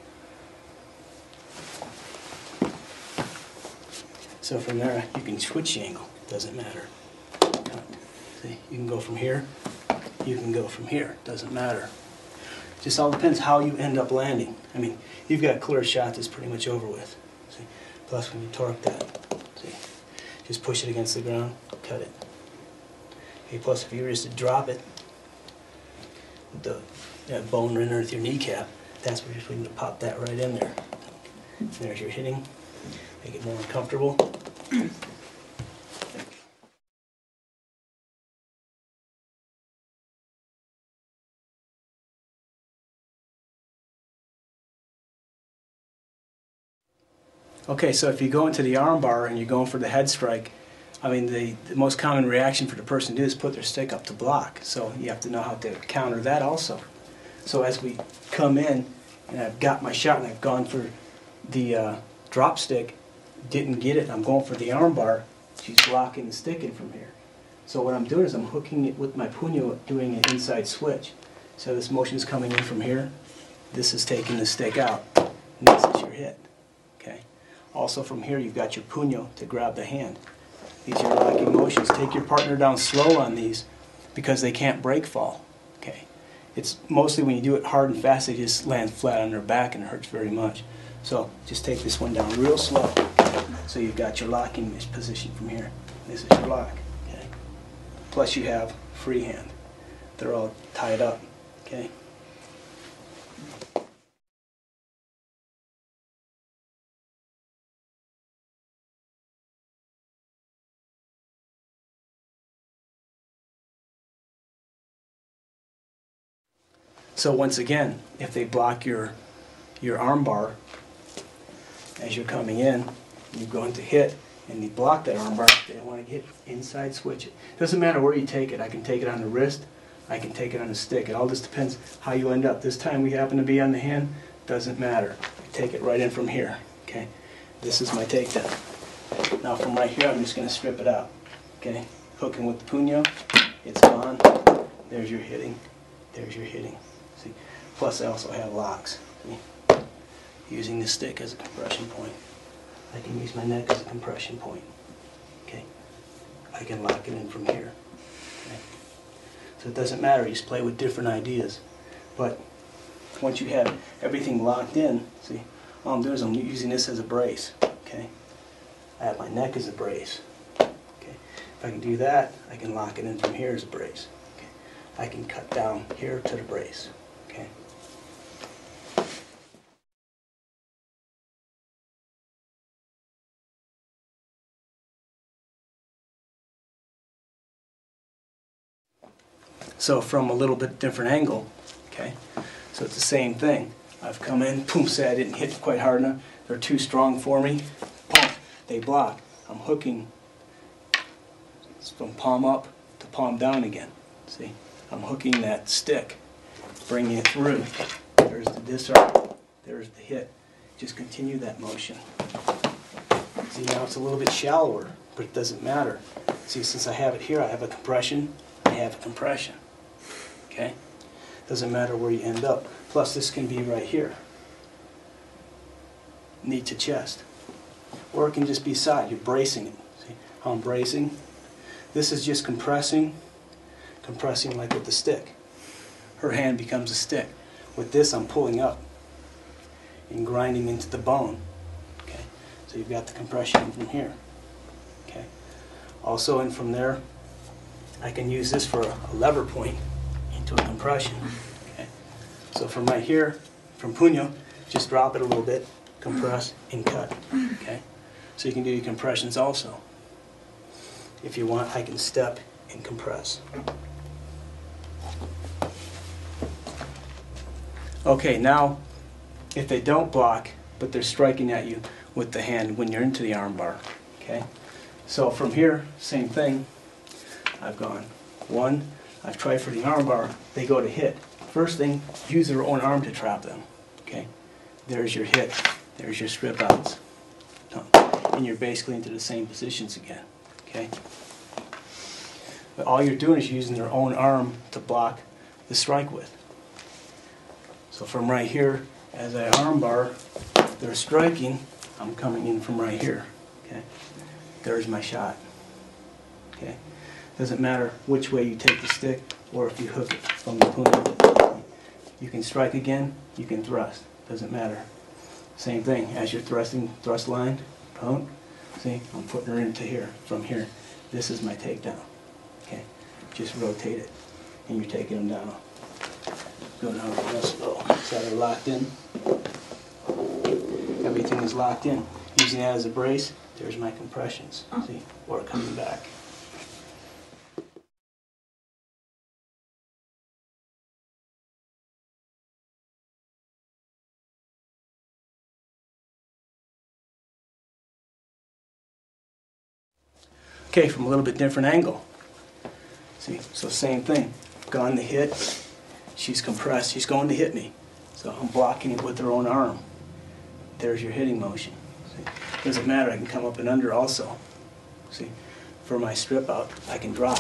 So from there you can switch the angle. Doesn't matter. See, you can go from here. You can go from here. Doesn't matter. Just all depends how you end up landing. I mean, you've got a clear shot that's pretty much over with. See? Plus when you torque that, see, just push it against the ground, cut it. Okay, plus if you were just to drop it, with that bone right underneath your kneecap, that's where you're going to pop that right in there. There's your hitting. Make it more uncomfortable. Okay, so if you go into the arm bar and you're going for the head strike, I mean the most common reaction for the person to do is put their stick up to block. So you have to know how to counter that also. So as we come in and I've got my shot and I've gone for the drop stick, didn't get it, I'm going for the arm bar, she's blocking the stick in from here. So what I'm doing is I'm hooking it with my puño, doing an inside switch. So this motion is coming in from here, this is taking the stick out, and this is your hit. Okay. Also from here you've got your puño to grab the hand. These are your locking motions. Take your partner down slow on these because they can't break fall. Okay. It's mostly when you do it hard and fast they just land flat on their back and it hurts very much. So just take this one down real slow. So you've got your locking position from here. This is your lock. Okay. Plus you have free hand. They're all tied up. Okay. So once again, if they block your arm bar as you're coming in, you're going to hit, and you block that arm bar, they don't want to hit inside switch it. Doesn't matter where you take it. I can take it on the wrist, I can take it on the stick. It all just depends how you end up. This time we happen to be on the hand, doesn't matter. I take it right in from here. Okay, this is my takedown. Now from right here, I'm just going to strip it out. Okay, hooking with the puño, it's gone. There's your hitting. There's your hitting. See, plus I also have locks. See? Using the stick as a compression point. I can use my neck as a compression point. Okay, I can lock it in from here. Okay? So it doesn't matter. You just play with different ideas. But once you have everything locked in, see, all I'm doing is I'm using this as a brace. Okay, I have my neck as a brace. Okay, if I can do that, I can lock it in from here as a brace. Okay, I can cut down here to the brace. Okay. So from a little bit different angle, okay? So it's the same thing. I've come in, boom, say I didn't hit quite hard enough. They're too strong for me. Boom, they block. I'm hooking from palm up to palm down again. See, I'm hooking that stick, bringing it through. There's the disarm, there's the hit. Just continue that motion. See, now it's a little bit shallower, but it doesn't matter. See, since I have it here, I have a compression, I have a compression. Okay? Doesn't matter where you end up. Plus this can be right here, knee to chest. Or it can just be side, you're bracing it. See how I'm bracing? This is just compressing like with the stick. Her hand becomes a stick. With this I'm pulling up and grinding into the bone. Okay, so you've got the compression from here. Okay, also and from there I can use this for a lever point into a compression. Okay, so from right here, from puño, just drop it a little bit, compress and cut. Okay, so you can do your compressions also. If you want, I can step and compress. Okay, now if they don't block, but they're striking at you with the hand when you're into the arm bar. Okay, so from here, same thing. I've gone one, I've tried for the arm bar, they go to hit. First thing, use their own arm to trap them. Okay, there's your hit, there's your strip outs. And you're basically into the same positions again. Okay, but all you're doing is using their own arm to block the strike with. So from right here, as I armbar, they're striking, I'm coming in from right here. Okay, there's my shot. Okay, doesn't matter which way you take the stick or if you hook it from the puño. You can strike again, you can thrust, doesn't matter. Same thing, as you're thrusting, thrust line, boom. See, I'm putting her into here, from here. This is my takedown. Okay, just rotate it, and you're taking them down. Go down real slow. So they're locked in. Everything is locked in. Using that as a brace, there's my compressions. See, or coming back. Okay, from a little bit different angle. See, so same thing. Gone to hit. She's compressed. She's going to hit me. So I'm blocking it with her own arm. There's your hitting motion. See, doesn't matter. I can come up and under also. See, for my strip out, I can drop.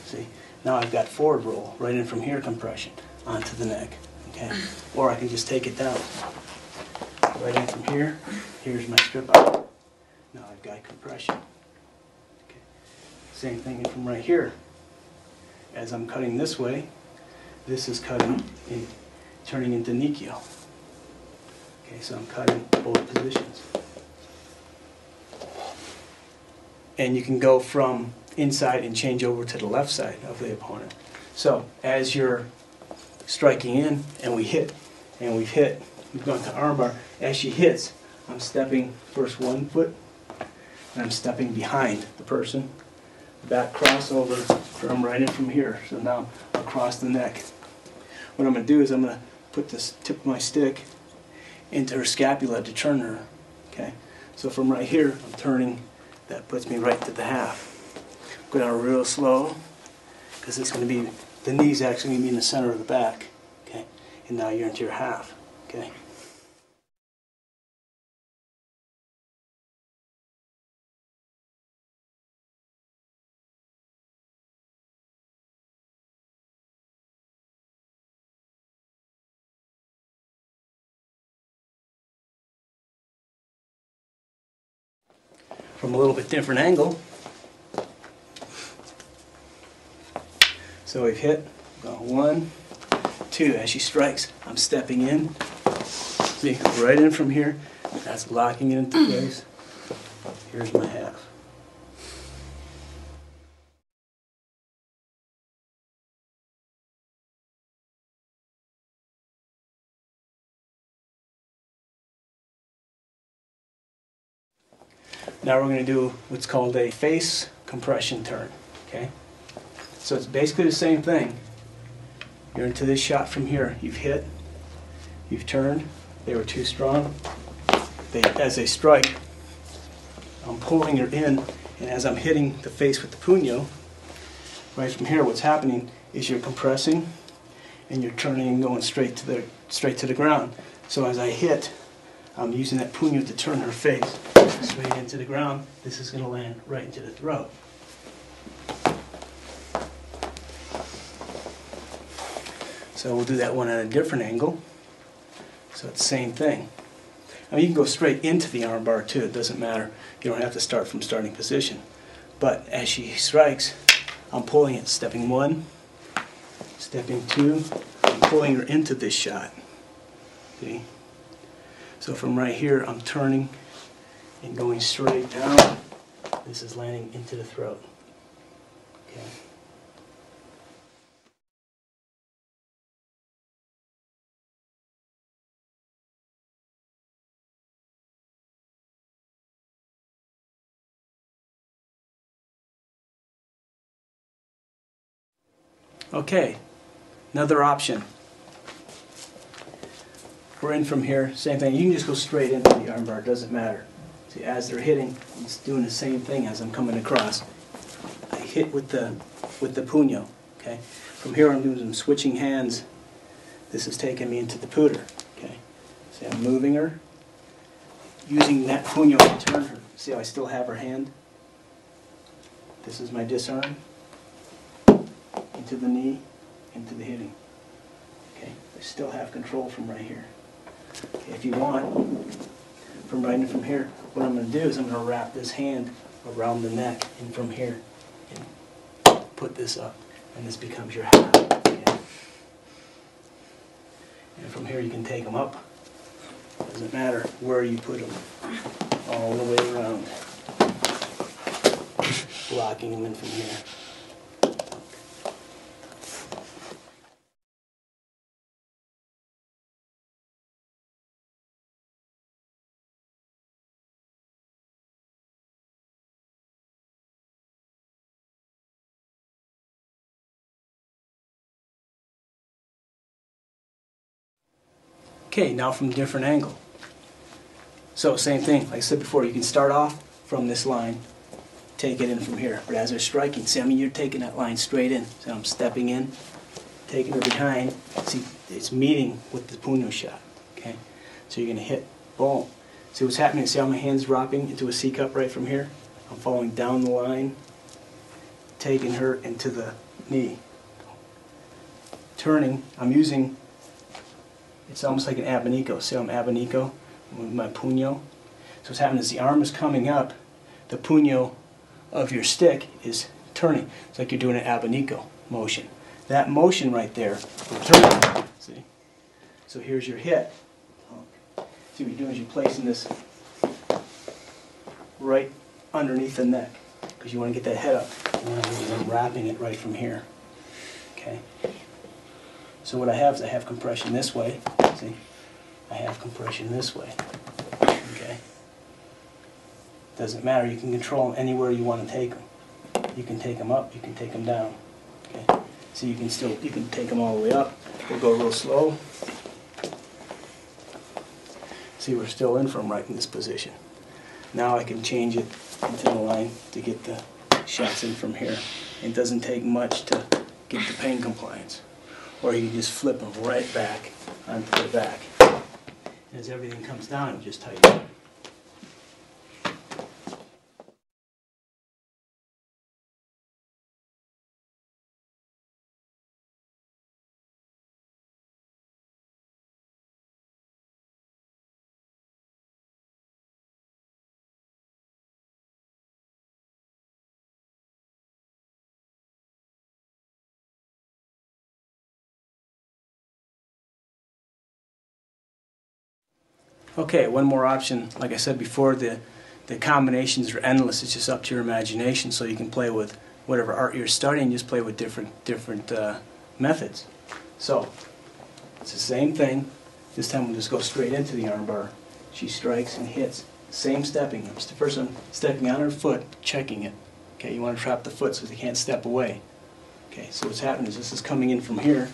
See, now I've got forward roll right in from here, compression onto the neck. Okay, or I can just take it down. Right in from here. Here's my strip out. Now I've got compression. Same thing from right here. As I'm cutting this way, this is cutting in, turning into Nikyo. Okay, so I'm cutting both positions. And you can go from inside and change over to the left side of the opponent. So as you're striking in and we hit, and we've hit, we've gone to armbar, as she hits, I'm stepping first one foot, and I'm stepping behind the person. Back crossover from right in from here, so now across the neck. What I'm going to do is I'm going to put this tip of my stick into her scapula to turn her. Okay, so from right here I'm turning, that puts me right to the half. Go down real slow because it's going to be, the knee's actually going to be in the center of the back. Okay, and now you're into your half. Okay. From a little bit different angle. So we've hit, one, two, as she strikes, I'm stepping in. See, right in from here, that's locking it into place. Here's my half. Now we're going to do what's called a face compression turn. Okay, so it's basically the same thing. You're into this shot from here. You've hit, you've turned. They were too strong. As they strike, I'm pulling her in, and as I'm hitting the face with the puño, right from here, what's happening is you're compressing, and you're turning and going straight to the ground. So as I hit, I'm using that puño to turn her face straight into the ground. This is going to land right into the throat. So we'll do that one at a different angle. So it's the same thing. I mean, you can go straight into the arm bar too, it doesn't matter. You don't have to start from starting position. But as she strikes, I'm pulling it, stepping 1, stepping 2, I'm pulling her into this shot. See? So from right here, I'm turning and going straight down. This is landing into the throat. Okay. Okay, another option. We're in from here, same thing. You can just go straight into the armbar, it doesn't matter. See, as they're hitting, it's doing the same thing as I'm coming across. I hit with the puño. Okay. From here I'm doing some switching hands. This is taking me into the puter. Okay. See, I'm moving her, using that puño to turn her. See how I still have her hand? This is my disarm. Into the knee, into the hitting. Okay. I still have control from right here. Okay, if you want, from right in from here, what I'm going to do is I'm going to wrap this hand around the neck and from here and put this up, and this becomes your half. Okay. And from here you can take them up. Doesn't matter where you put them, all the way around, blocking them in from here. Okay, now from a different angle. So same thing, like I said before, you can start off from this line, take it in from here. But as they're striking, see, I mean, you're taking that line straight in. So I'm stepping in, taking her behind. See, it's meeting with the puño shot. Okay, so you're going to hit, boom. See what's happening? See how my hand's dropping into a C cup right from here? I'm following down the line, taking her into the knee. Turning, I'm using, it's almost like an abanico. See how I'm abanico with my puño? So what's happening is the arm is coming up, the puño of your stick is turning. It's like you're doing an abanico motion. That motion right there, you're turning. See? So here's your hit. See what you're doing is you're placing this right underneath the neck because you want to get that head up. And I'm wrapping it right from here. Okay. So what I have is I have compression this way. See? I have compression this way. Okay. Doesn't matter. You can control them anywhere you want to take them. You can take them up. You can take them down. Okay. So you can take them all the way up. We'll go real slow. See, we're still in from right in this position. Now I can change it into the line to get the shots in from here. It doesn't take much to get the pain compliance. Or you can just flip them right back onto the back. As everything comes down, you just tighten it. Okay, one more option. Like I said before, the combinations are endless. It's just up to your imagination, so you can play with whatever art you're studying. Just play with different methods. So it's the same thing. This time we'll just go straight into the armbar. She strikes and hits. Same stepping. First I'm stepping on her foot, checking it. Okay, you want to trap the foot so they can't step away. Okay, so what's happening is this is coming in from here,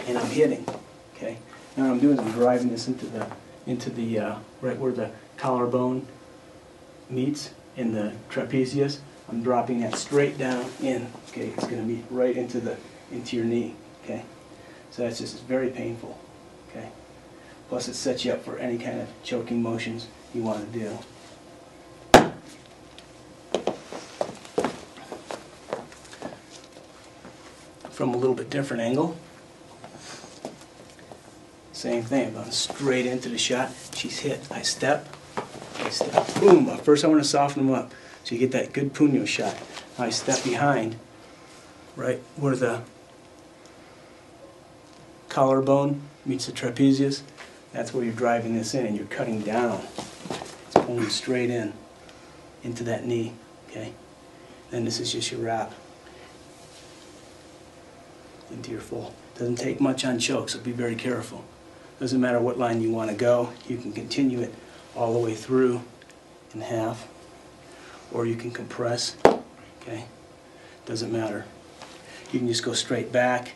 and I'm hitting. Okay, now what I'm doing is I'm driving this into the right where the collarbone meets in the trapezius. I'm dropping that straight down in. Okay, it's going to be right into your knee. Okay, so that's just very painful. Okay, plus it sets you up for any kind of choking motions you want to do. From a little bit different angle. Same thing. I'm going straight into the shot. She's hit. I step. Boom. First I want to soften them up so you get that good puño shot. Now I step behind, right where the collarbone meets the trapezius. That's where you're driving this in, and you're cutting down. It's pulling straight in into that knee. Okay. Then this is just your wrap into your full. Doesn't take much on choke, so be very careful. Doesn't matter what line you want to go. You can continue it all the way through in half, or you can compress. Okay, doesn't matter. You can just go straight back.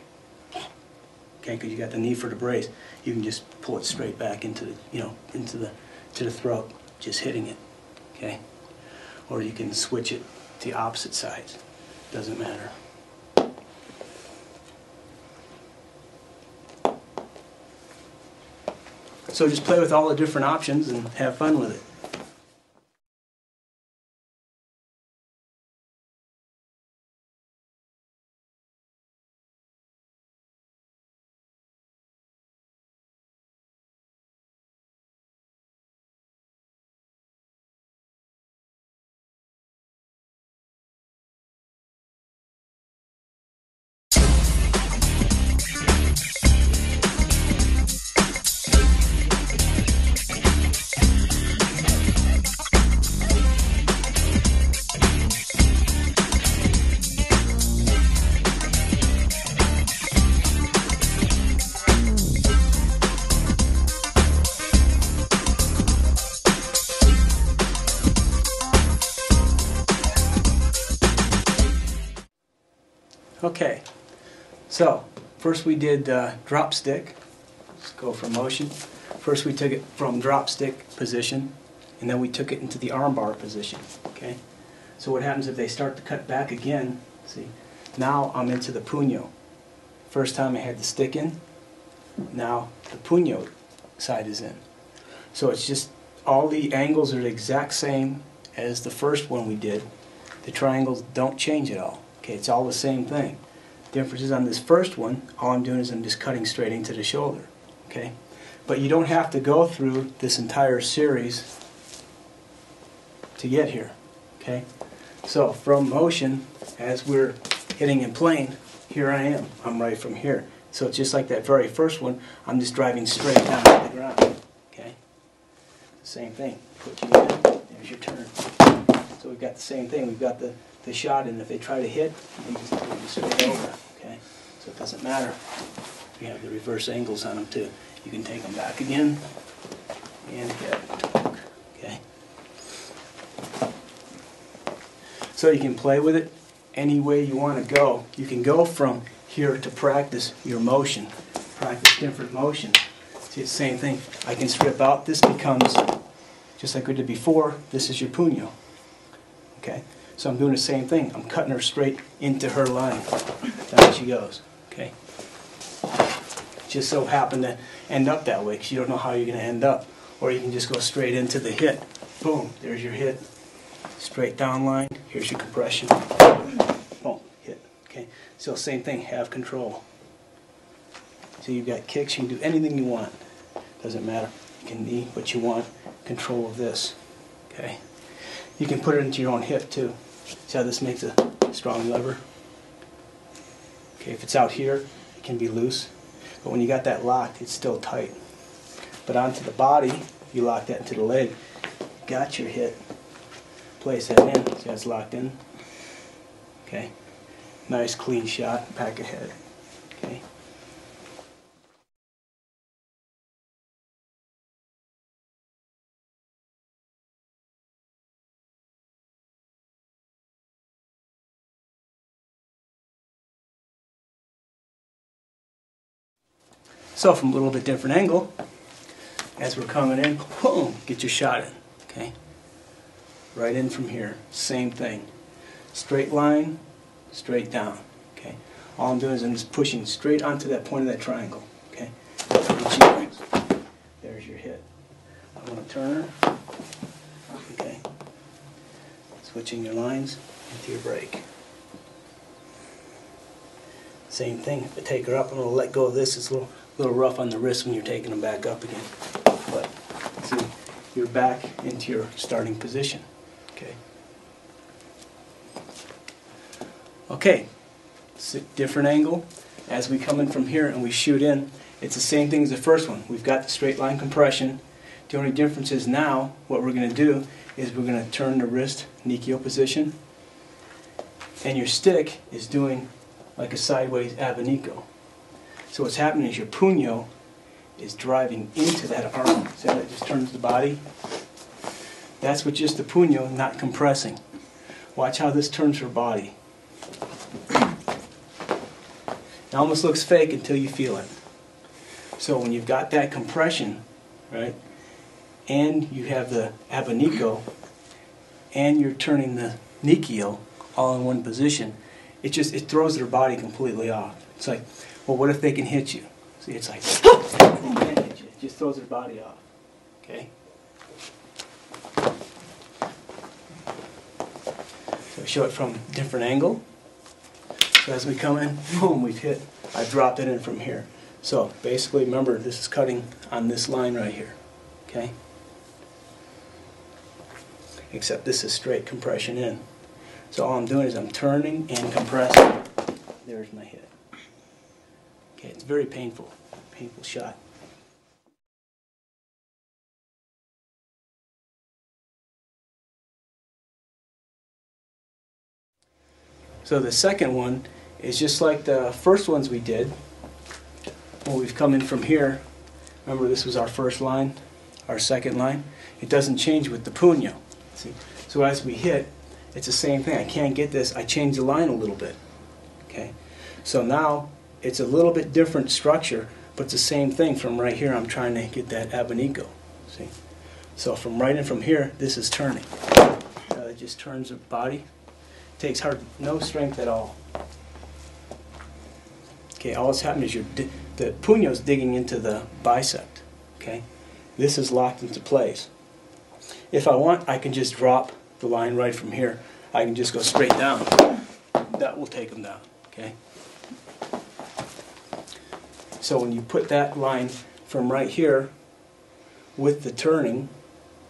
Okay, because you got the knee for the brace. You can just pull it straight back into the, to the throat, just hitting it. Okay, or you can switch it to the opposite sides. Doesn't matter. So just play with all the different options and have fun with it. Okay, so first we did drop stick. Let's go for motion. First we took it from drop stick position, and then we took it into the arm bar position. Okay, so what happens if they start to cut back again? See, now I'm into the puño. First time I had the stick in, now the puño side is in. So it's just all the angles are the exact same as the first one we did. The triangles don't change at all. Okay, it's all the same thing. Difference is on this first one, all I'm doing is I'm just cutting straight into the shoulder. Okay, but you don't have to go through this entire series to get here. Okay, so from motion, as we're hitting in plane, here I am. I'm right from here. So it's just like that very first one. I'm just driving straight down to the ground. Okay, same thing. Put you in. There's your turn. So we've got the same thing. We've got the shot, and if they try to hit, they just put them straight over. Okay, so it doesn't matter. We have the reverse angles on them too. You can take them back again and hit. Okay, so you can play with it any way you want to go. You can go from here to practice your motion, practice different motion. See, it's the same thing. I can strip out. This becomes just like we did before. This is your puño. Okay. So I'm doing the same thing. I'm cutting her straight into her line. Down she goes. Okay. Just so happened to end up that way because you don't know how you're going to end up. Or you can just go straight into the hit. Boom. There's your hit. Straight down line. Here's your compression. Boom. Hit. Okay. So same thing. Have control. So you've got kicks. You can do anything you want. Doesn't matter. You can knee, but you want control of this. Okay. You can put it into your own hip too. See how this makes a strong lever? Okay, if it's out here, it can be loose. But when you got that locked, it's still tight. But onto the body, you lock that into the leg. Got your hit. Place that in. See how it's locked in? Okay. Nice clean shot, back ahead. Okay. So from a little bit different angle, as we're coming in, boom, get your shot in, okay? Right in from here, same thing. Straight line, straight down, okay? All I'm doing is I'm just pushing straight onto that point of that triangle, okay? There's your hit. I want to turn her, okay? Switching your lines into your break. Same thing, if I take her up, I'm going to let go of this, it's a little a little rough on the wrist when you're taking them back up again. But see, you're back into your starting position. Okay. Okay. Different angle. As we come in from here and we shoot in, it's the same thing as the first one. We've got the straight line compression. The only difference is now what we're going to do is we're going to turn the wrist Nikio position, and your stick is doing like a sideways abanico. So what's happening is your puño is driving into that arm. See how it just turns the body? That's with just the puño, not compressing. Watch how this turns her body. It almost looks fake until you feel it. So when you've got that compression, right, and you have the abanico, and you're turning the Nikio all in one position, it throws their body completely off. It's like, well, what if they can hit you? See, it's like, they can't hit you. It just throws their body off. Okay? So show it from a different angle. So as we come in, boom, we've hit. I've dropped it in from here. So basically, remember, this is cutting on this line right here. Okay? Except this is straight compression in. So all I'm doing is I'm turning and compressing. There's my hit. Okay, it's very painful shot. So the second one is just like the first ones we did. When we've come in from here, remember this was our first line, our second line. It doesn't change with the puño. See? So as we hit, it's the same thing. I can't get this. I change the line a little bit. Okay. So now it's a little bit different structure, but it's the same thing. From right here, I'm trying to get that abanico. See. So from right in from here, this is turning. It just turns the body. Takes no strength at all. Okay. All that's happening is the puño's digging into the bicep. Okay. This is locked into place. If I want, I can just drop the line right from here. I can just go straight down. That will take them down. Okay. So when you put that line from right here with the turning,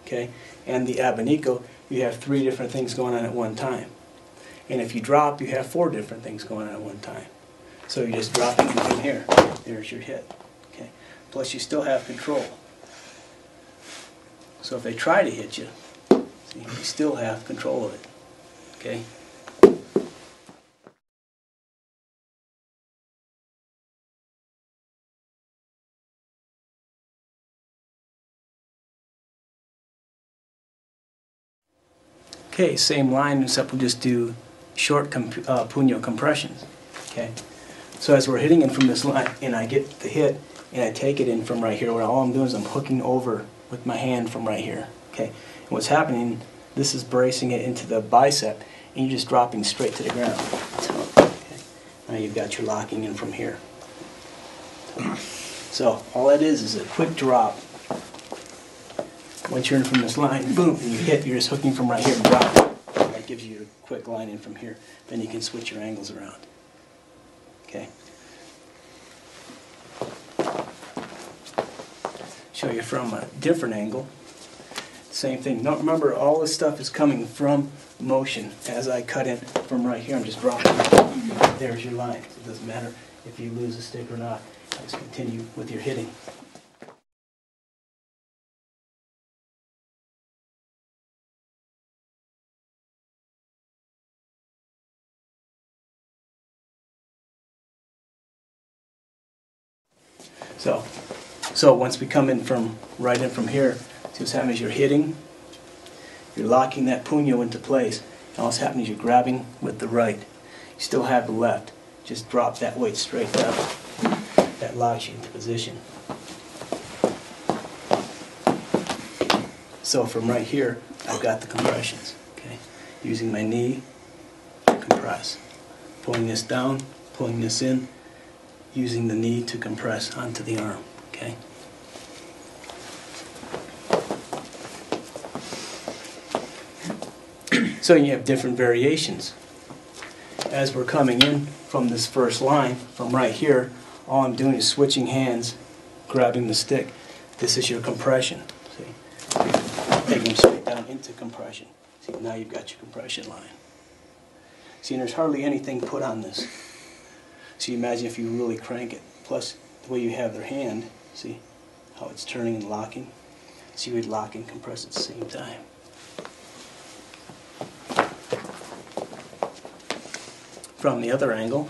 okay, and the abanico, you have 3 different things going on at one time. And if you drop, you have 4 different things going on at one time. So you're just dropping it from here. There's your hit. Okay. Plus you still have control. So if they try to hit you, see, you still have control of it. Okay? Okay, same line, except we'll just do short puño compressions. Okay? So as we're hitting in from this line, and I get the hit, and I take it in from right here, where all I'm doing is I'm hooking over with my hand from right here. Okay? And what's happening, this is bracing it into the bicep, and you're just dropping straight to the ground. Okay? Now you've got your locking in from here. So all that is a quick drop. Once you're in from this line, boom, and you hit, you're just hooking from right here and dropping. That gives you a quick line in from here. Then you can switch your angles around. Okay? Show you from a different angle. Same thing. Now remember, all this stuff is coming from motion. As I cut in from right here, I'm just dropping. There's your line. So it doesn't matter if you lose a stick or not. Just continue with your hitting. So once we come in from right in from here, see what's happening is you're hitting, you're locking that puño into place, and all that's happening is you're grabbing with the right. You still have the left. Just drop that weight straight down. That locks you into position. So from right here, I've got the compressions. Okay, using my knee, compress, pulling this down, pulling this in, using the knee to compress onto the arm. Okay. So you have different variations. As we're coming in from this first line, from right here, all I'm doing is switching hands grabbing the stick. This is your compression. See, taking them straight down into compression. See, now you've got your compression line. See, and there's hardly anything put on this. So you imagine if you really crank it. Plus, the way you have their hand, see how it's turning and locking? So you would lock and compress at the same time. From the other angle,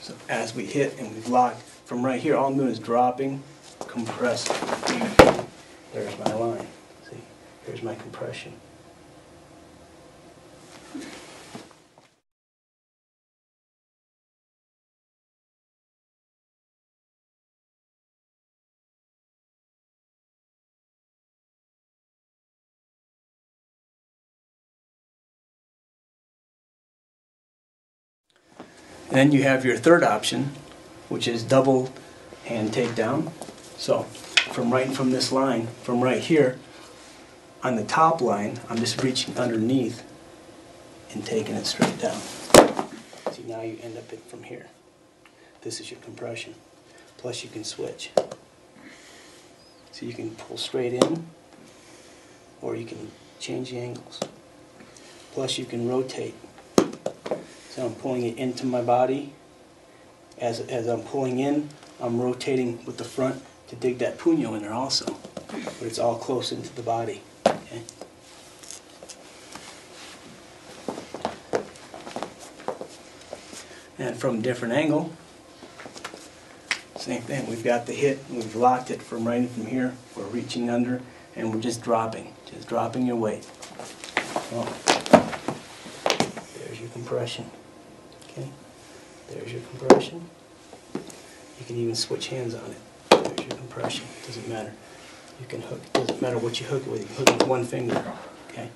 so as we hit and we've locked, from right here, all I'm doing is dropping, compressing. There's my line. See, here's my compression. Then you have your third option, which is double hand takedown. So from this line, from right here, on the top line, I'm just reaching underneath and taking it straight down. See, now you end up from here. This is your compression. Plus you can switch. So you can pull straight in, or you can change the angles. Plus you can rotate. So I'm pulling it into my body. As I'm pulling in, I'm rotating with the front to dig that puño in there also. But it's all close into the body. Okay? And from a different angle, same thing. We've got the hit, and we've locked it from right from here. We're reaching under, and we're just dropping your weight. Oh. There's your compression. Okay, there's your compression. You can even switch hands on it. There's your compression. Doesn't matter. You can hook. Doesn't matter what you hook it with. You can hook it with one finger. Okay,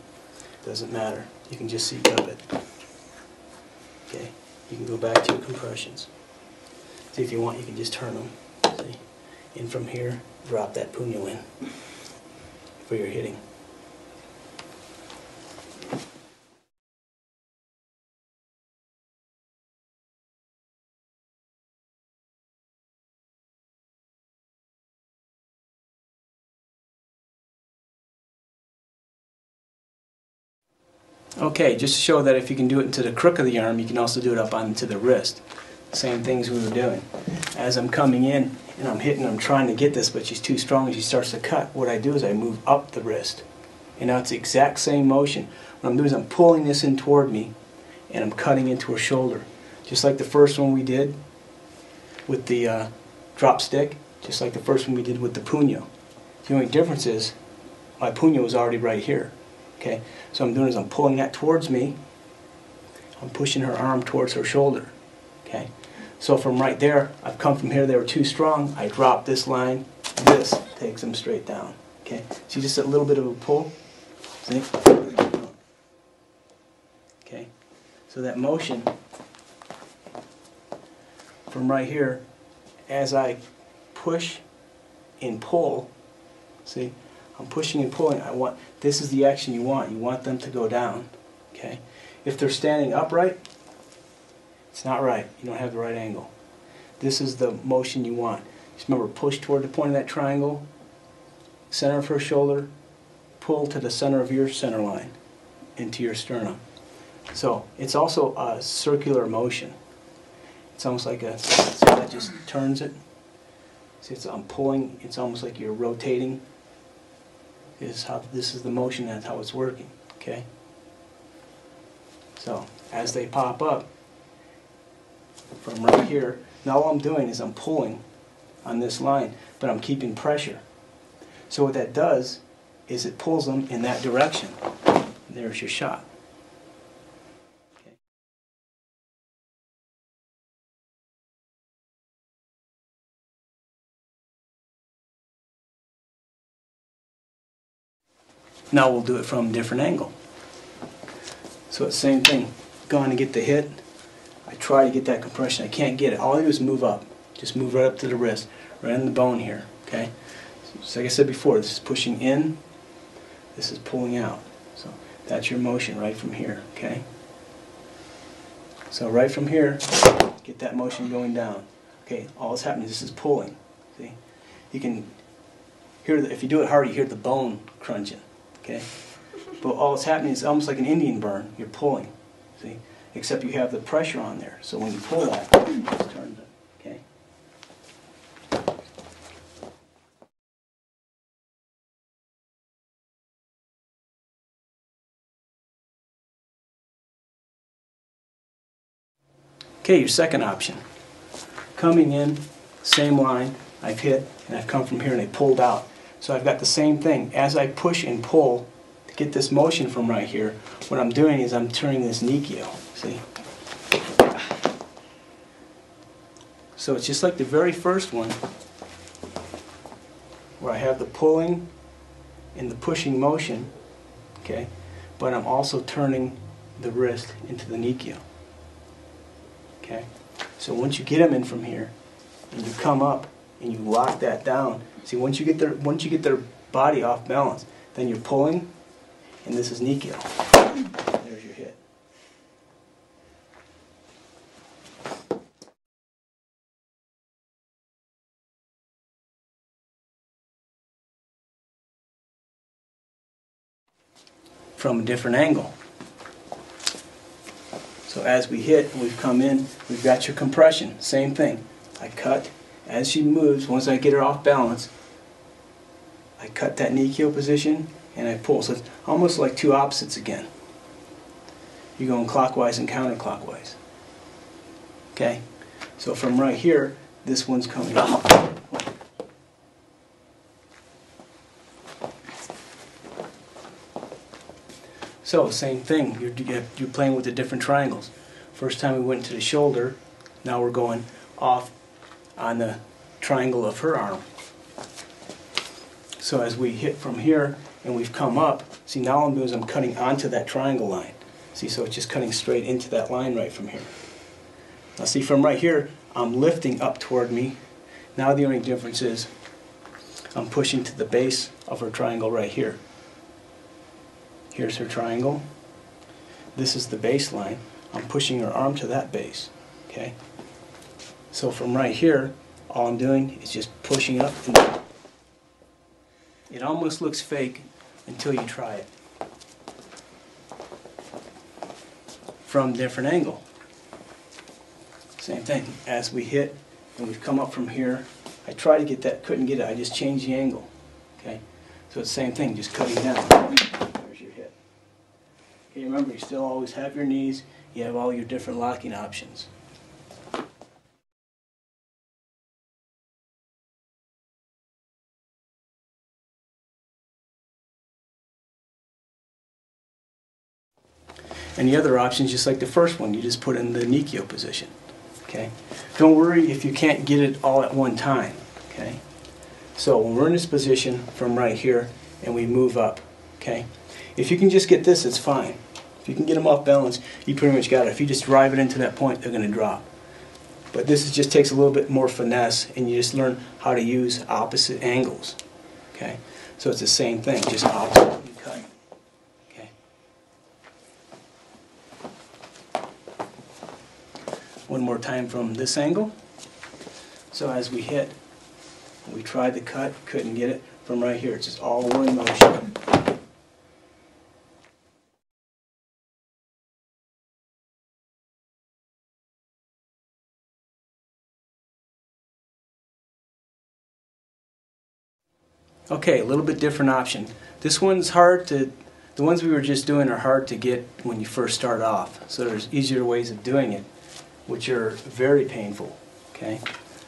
doesn't matter. You can just seek up it. Okay, you can go back to your compressions. See, if you want, you can just turn them. See, in from here, drop that puño in for your hitting. Okay, just to show that if you can do it into the crook of the arm, you can also do it up onto the wrist. Same things we were doing. As I'm coming in and I'm hitting, I'm trying to get this, but she's too strong and she starts to cut. What I do is I move up the wrist. And now it's the exact same motion. What I'm doing is I'm pulling this in toward me and I'm cutting into her shoulder. Just like the first one we did with the drop stick, just like the first one we did with the puño. The only difference is my puño was already right here. Okay, so what I'm doing is I'm pulling that towards me. I'm pushing her arm towards her shoulder. Okay, so from right there, I've come from here. They were too strong. I drop this line. This takes them straight down. Okay, see, just a little bit of a pull. See? Okay, so that motion from right here, as I push and pull, see, I'm pushing and pulling. This is the action you want. You want them to go down. Okay? If they're standing upright, it's not right. You don't have the right angle. This is the motion you want. Just remember, push toward the point of that triangle, center of her shoulder, pull to the center of your center line into your sternum. So it's also a circular motion. It's almost like so that just turns it. See, I'm pulling. It's almost like you're rotating. This is the motion. That's how it's working. Okay. So as they pop up from right here, now all I'm doing is I'm pulling on this line, but I'm keeping pressure. So what that does is it pulls them in that direction. There's your shot. Okay. Now we'll do it from a different angle. So it's the same thing. Going to get the hit. I try to get that compression. I can't get it. All I do is move up. Just move right up to the wrist, right in the bone here. Okay. So like I said before, this is pushing in. This is pulling out. So that's your motion right from here. Okay. So right from here, get that motion going down. Okay. All that's happening is this is pulling. See, you can hear if you do it hard, you hear the bone crunching. Okay, but all that's happening is almost like an Indian burn. You're pulling. See, except you have the pressure on there. So when you pull that, it just turns it. Okay. Okay, your second option. Coming in, same line, I've hit, and I've come from here and I pulled out. So I've got the same thing. As I push and pull to get this motion from right here, what I'm doing is I'm turning this Nikio, see? So it's just like the very first one, where I have the pulling and the pushing motion, okay? But I'm also turning the wrist into the Nikio. Okay, so once you get them in from here, and you come up and you lock that down. See, once you get their body off balance, then you're pulling, and this is Nikio. There's your hit. From a different angle. So as we hit and we've come in, we've got your compression. Same thing. I cut. As she moves, once I get her off balance, I cut that Nikio position and I pull. So it's almost like two opposites again. You're going clockwise and counterclockwise. Okay? So from right here, this one's coming up. So, same thing, you're playing with the different triangles. First time we went to the shoulder, now we're going off on the triangle of her arm. So as we hit from here and we've come up, see, now all I'm doing is I'm cutting onto that triangle line. See, so it's just cutting straight into that line right from here. Now see, from right here, I'm lifting up toward me. Now the only difference is I'm pushing to the base of her triangle right here. Here's her triangle. This is the baseline. I'm pushing her arm to that base. Okay? So from right here, all I'm doing is just pushing up. And it almost looks fake until you try it. From a different angle. Same thing. As we hit and we've come up from here, I tried to get that, couldn't get it. I just changed the angle. Okay? So it's the same thing, just cutting down. Okay, remember, you still always have your knees, you have all your different locking options. And the other option is just like the first one, you just put in the Nikio position. Okay? Don't worry if you can't get it all at one time. Okay? So when we're in this position from right here and we move up, okay? If you can just get this, it's fine. If you can get them off balance, you pretty much got it. If you just drive it into that point, they're going to drop. But this just takes a little bit more finesse, and you just learn how to use opposite angles. Okay, so it's the same thing, just opposite and cut. Okay. One more time from this angle. So as we hit, we tried the cut, couldn't get it. From right here, it's just all one motion. Okay, a little bit different option. This one's hard to, the ones we were just doing are hard to get when you first start off. So there's easier ways of doing it, which are very painful. Okay,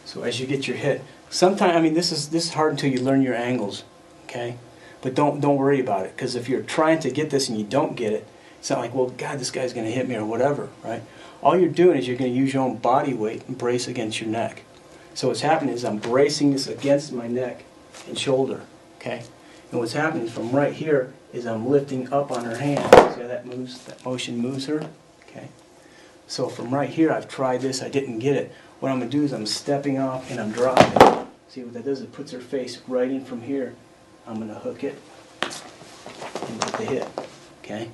so as you get your hit, sometimes, I mean, this is hard until you learn your angles. Okay, but don't worry about it, because if you're trying to get this and you don't get it, it's not like, well, God, this guy's going to hit me or whatever, right? All you're doing is you're going to use your own body weight and brace against your neck. So what's happening is I'm bracing this against my neck and shoulder, okay? And what's happening from right here is I'm lifting up on her hand. See how that moves? That motion moves her, okay? So from right here, I've tried this, I didn't get it. What I'm going to do is I'm stepping off and I'm dropping. See what that does? It puts her face right in from here. I'm going to hook it and get the hit, okay?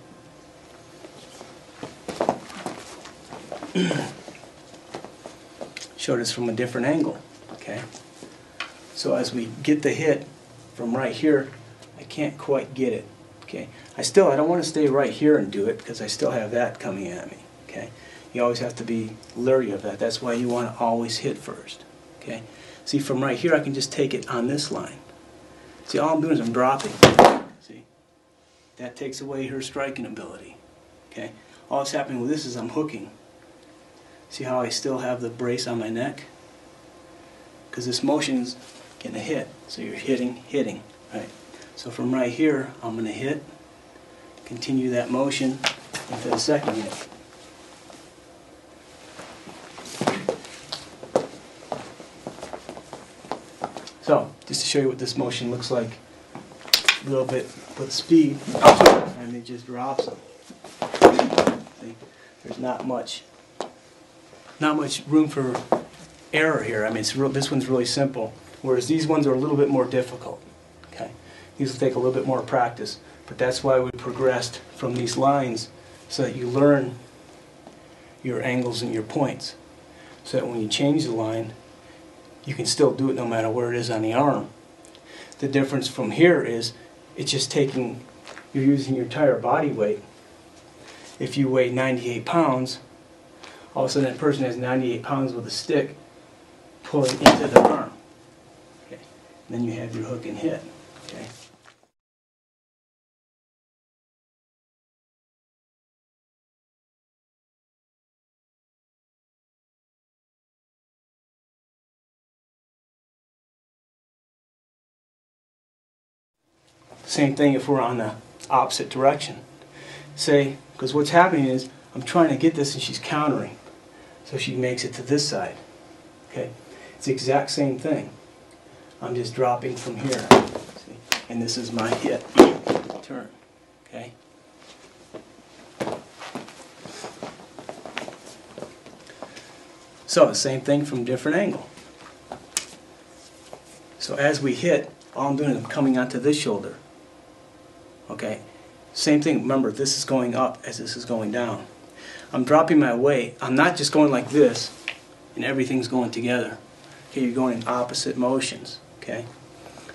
Showed us from a different angle, okay? So as we get the hit from right here, I can't quite get it. Okay, I don't want to stay right here and do it because I still have that coming at me. Okay, you always have to be leery of that. That's why you want to always hit first. Okay, see, from right here I can just take it on this line. See, all I'm doing is I'm dropping. See, that takes away her striking ability. Okay, all that's happening with this is I'm hooking. See how I still have the brace on my neck? Because this motion's getting a hit. So you're hitting, right? So from right here, I'm going to hit, continue that motion into the second hit. So, just to show you what this motion looks like, a little bit with speed, and it just drops them. See? There's not much room for error here. I mean, this one's really simple, whereas these ones are a little bit more difficult. Okay, these will take a little bit more practice, but that's why we progressed from these lines so that you learn your angles and your points, so that when you change the line, you can still do it no matter where it is on the arm. The difference from here is it's just you're using your entire body weight. If you weigh 98 pounds, all of a sudden that person has 98 pounds with a stick pulling into the arm. Okay. And then you have your hook and hit. Okay. Same thing if we're on the opposite direction. Say, because what's happening is I'm trying to get this and she's countering. So she makes it to this side. Okay, it's the exact same thing. I'm just dropping from here. See? And this is my hit. Turn. Okay. So the same thing from different angle. So as we hit, all I'm doing is I'm coming onto this shoulder. Okay. Same thing. Remember, this is going up as this is going down. I'm dropping my weight. I'm not just going like this and everything's going together. Okay, you're going in opposite motions. Okay,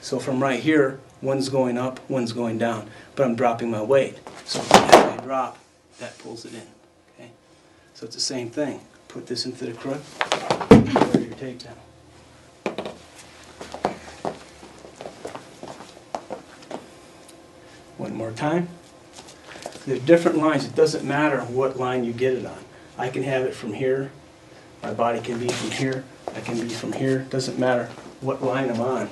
so from right here, one's going up, one's going down, but I'm dropping my weight. So as I drop, that pulls it in. Okay, so it's the same thing. Put this into the crook, lower your takedown. One more time. There's different lines. It doesn't matter what line you get it on. I can have it from here. My body can be from here. I can be from here. It doesn't matter what line I'm on.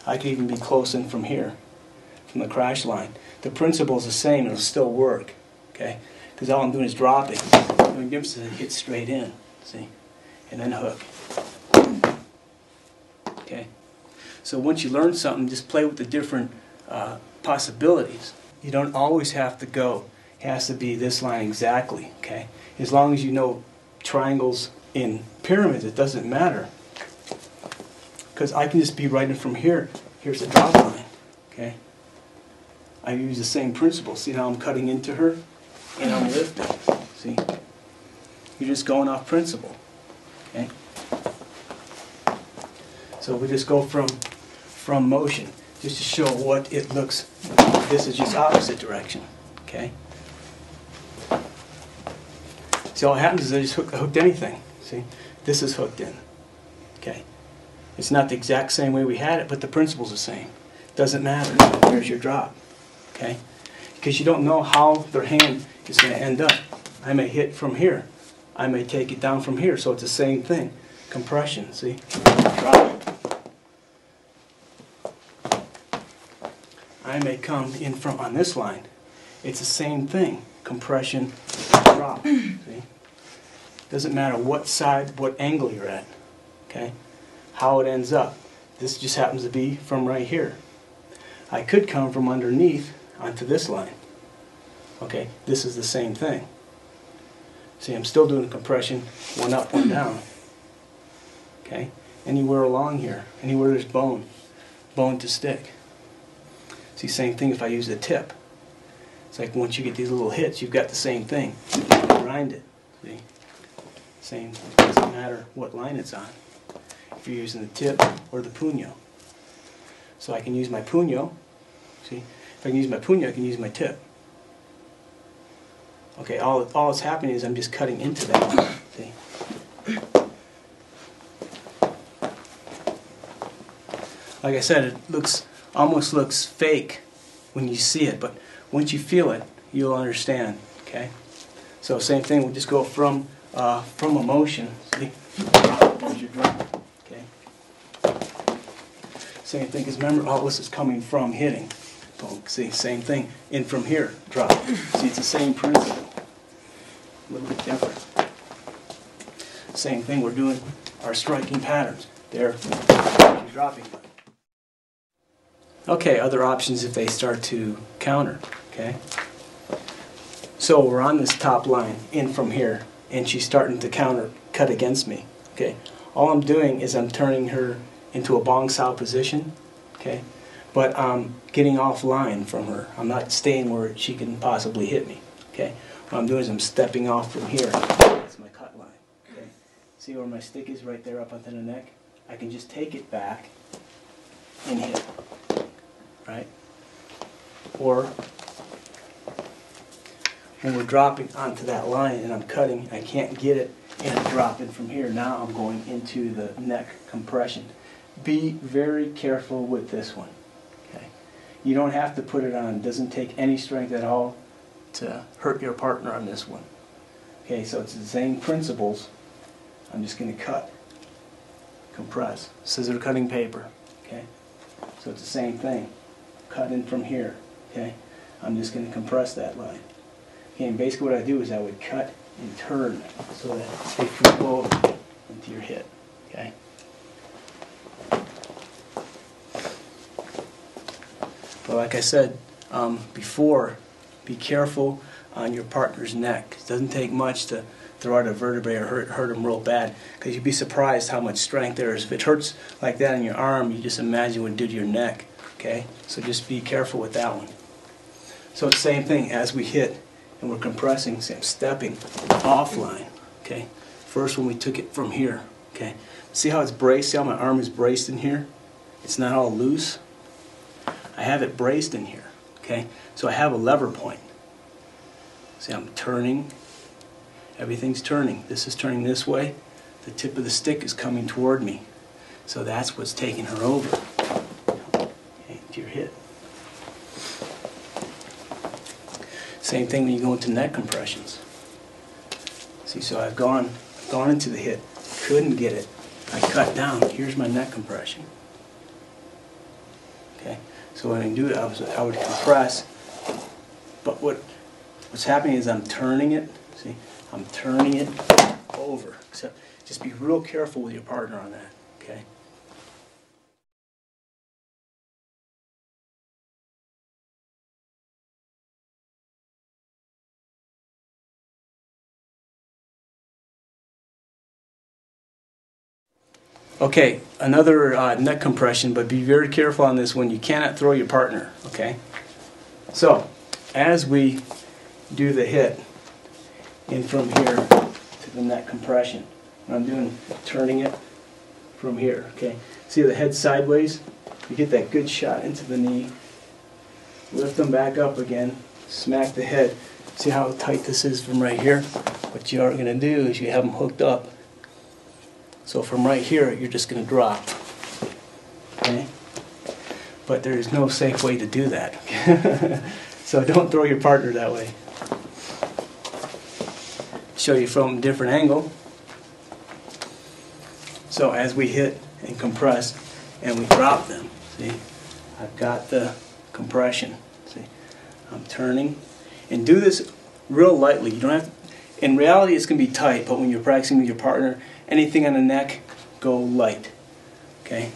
I can even be close in from here, from the crash line. The principle is the same. It'll still work. Okay? Because all I'm doing is dropping. The only difference is it hits straight in. See? And then hook. Okay? So once you learn something, just play with the different possibilities. You don't always have to go. It has to be this line exactly. Okay? As long as you know triangles in pyramids, it doesn't matter. Because I can just be right in from here. Here's the drop line. Okay? I use the same principle. See how I'm cutting into her? And I'm lifting. See? You're just going off principle. Okay? So we just go from motion, just to show what it looks. This is just opposite direction. Okay? See, all that happens is I just hooked anything. See? This is hooked in. Okay? It's not the exact same way we had it, but the principle's the same. Doesn't matter. There's your drop. Okay? Because you don't know how their hand is going to end up. I may hit from here. I may take it down from here. So it's the same thing. Compression. See? Drop. I may come in from on this line. It's the same thing. Compression, drop. See? Doesn't matter what side, what angle you're at. Okay? How it ends up. This just happens to be from right here. I could come from underneath onto this line. Okay? This is the same thing. See, I'm still doing compression, one up, one down. Okay? Anywhere along here, anywhere there's bone to stick. See, same thing if I use the tip. It's like once you get these little hits, you've got the same thing. You grind it. See? Same. It doesn't matter what line it's on. If you're using the tip or the puño. So I can use my puño. See, if I can use my puño, I can use my tip. Okay, all that's happening is I'm just cutting into that. See? Like I said, it almost looks fake when you see it, but once you feel it, you'll understand. Okay. So same thing. We'll just go from a motion. See? There's your drum. Okay. Same thing, because remember, all this is coming from hitting. Boom. See, same thing. In from here, drop. See, it's the same principle. A little bit different. Same thing. We're doing our striking patterns. There, dropping. Okay, other options if they start to counter, okay? So we're on this top line, in from here, and she's starting to cut against me, okay? All I'm doing is I'm turning her into a bong sao position, okay? But I'm getting offline from her. I'm not staying where she can possibly hit me, okay? What I'm doing is I'm stepping off from here. That's my cut line, okay? See where my stick is right there up onto the neck? I can just take it back and hit. Right? Or when we're dropping onto that line and I'm cutting, I can't get it and I'm dropping from here. Now I'm going into the neck compression. Be very careful with this one. Okay? You don't have to put it on. It doesn't take any strength at all to hurt your partner on this one. Okay, so it's the same principles. I'm just going to cut, compress, scissor cutting paper. Okay? So it's the same thing. Cut in from here, okay? I'm just going to compress that line. Okay, and basically what I do is I would cut and turn so that they flow over into your hit, okay? But like I said before, be careful on your partner's neck. It doesn't take much to throw out a vertebrae or hurt them real bad, because you'd be surprised how much strength there is. If it hurts like that in your arm, you just imagine what it did to your neck. Okay, so just be careful with that one. So it's the same thing as we hit and we're compressing, say I'm stepping offline. Okay, first when we took it from here. Okay, see how it's braced? See how my arm is braced in here? It's not all loose. I have it braced in here. Okay, so I have a lever point. See, I'm turning. Everything's turning. This is turning this way. The tip of the stick is coming toward me. So that's what's taking her over. Your hit. Same thing when you go into neck compressions. See, so I've gone into the hit, couldn't get it. I cut down. Here's my neck compression. Okay, so what I can do, I would compress, but what's happening is I'm turning it. See, I'm turning it over. So just be real careful with your partner on that. Okay. Okay, another neck compression, but be very careful on this one. You cannot throw your partner, okay? So, as we do the hit in from here to the neck compression, what I'm doing, turning it from here, okay? See the head sideways? You get that good shot into the knee. Lift them back up again, smack the head. See how tight this is from right here? What you are going to do is you have them hooked up. So from right here, you're just going to drop, okay? But there is no safe way to do that. So don't throw your partner that way. Show you from a different angle. So as we hit and compress and we drop them, see, I've got the compression. See, I'm turning, and do this real lightly. You don't have to, in reality, it's going to be tight, but when you're practicing with your partner, anything on the neck, go light, okay?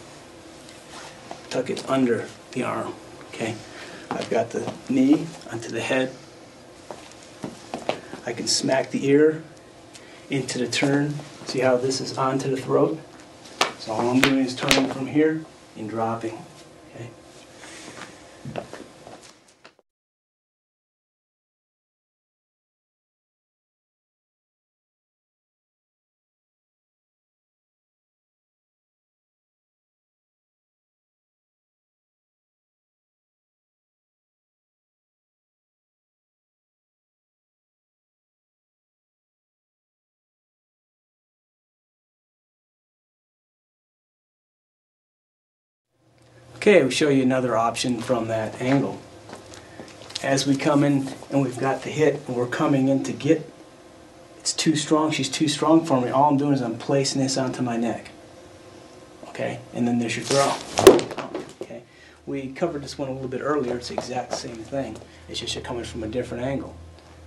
Tuck it under the arm, okay? I've got the knee onto the head. I can smack the ear into the turn. See how this is onto the throat? So all I'm doing is turning from here and dropping, okay? Okay, we'll show you another option from that angle. As we come in and we've got the hit and we're coming in to get, it's too strong, she's too strong for me, all I'm doing is I'm placing this onto my neck. Okay, and then there's your throw. Okay, we covered this one a little bit earlier, it's the exact same thing, it's just you're coming from a different angle.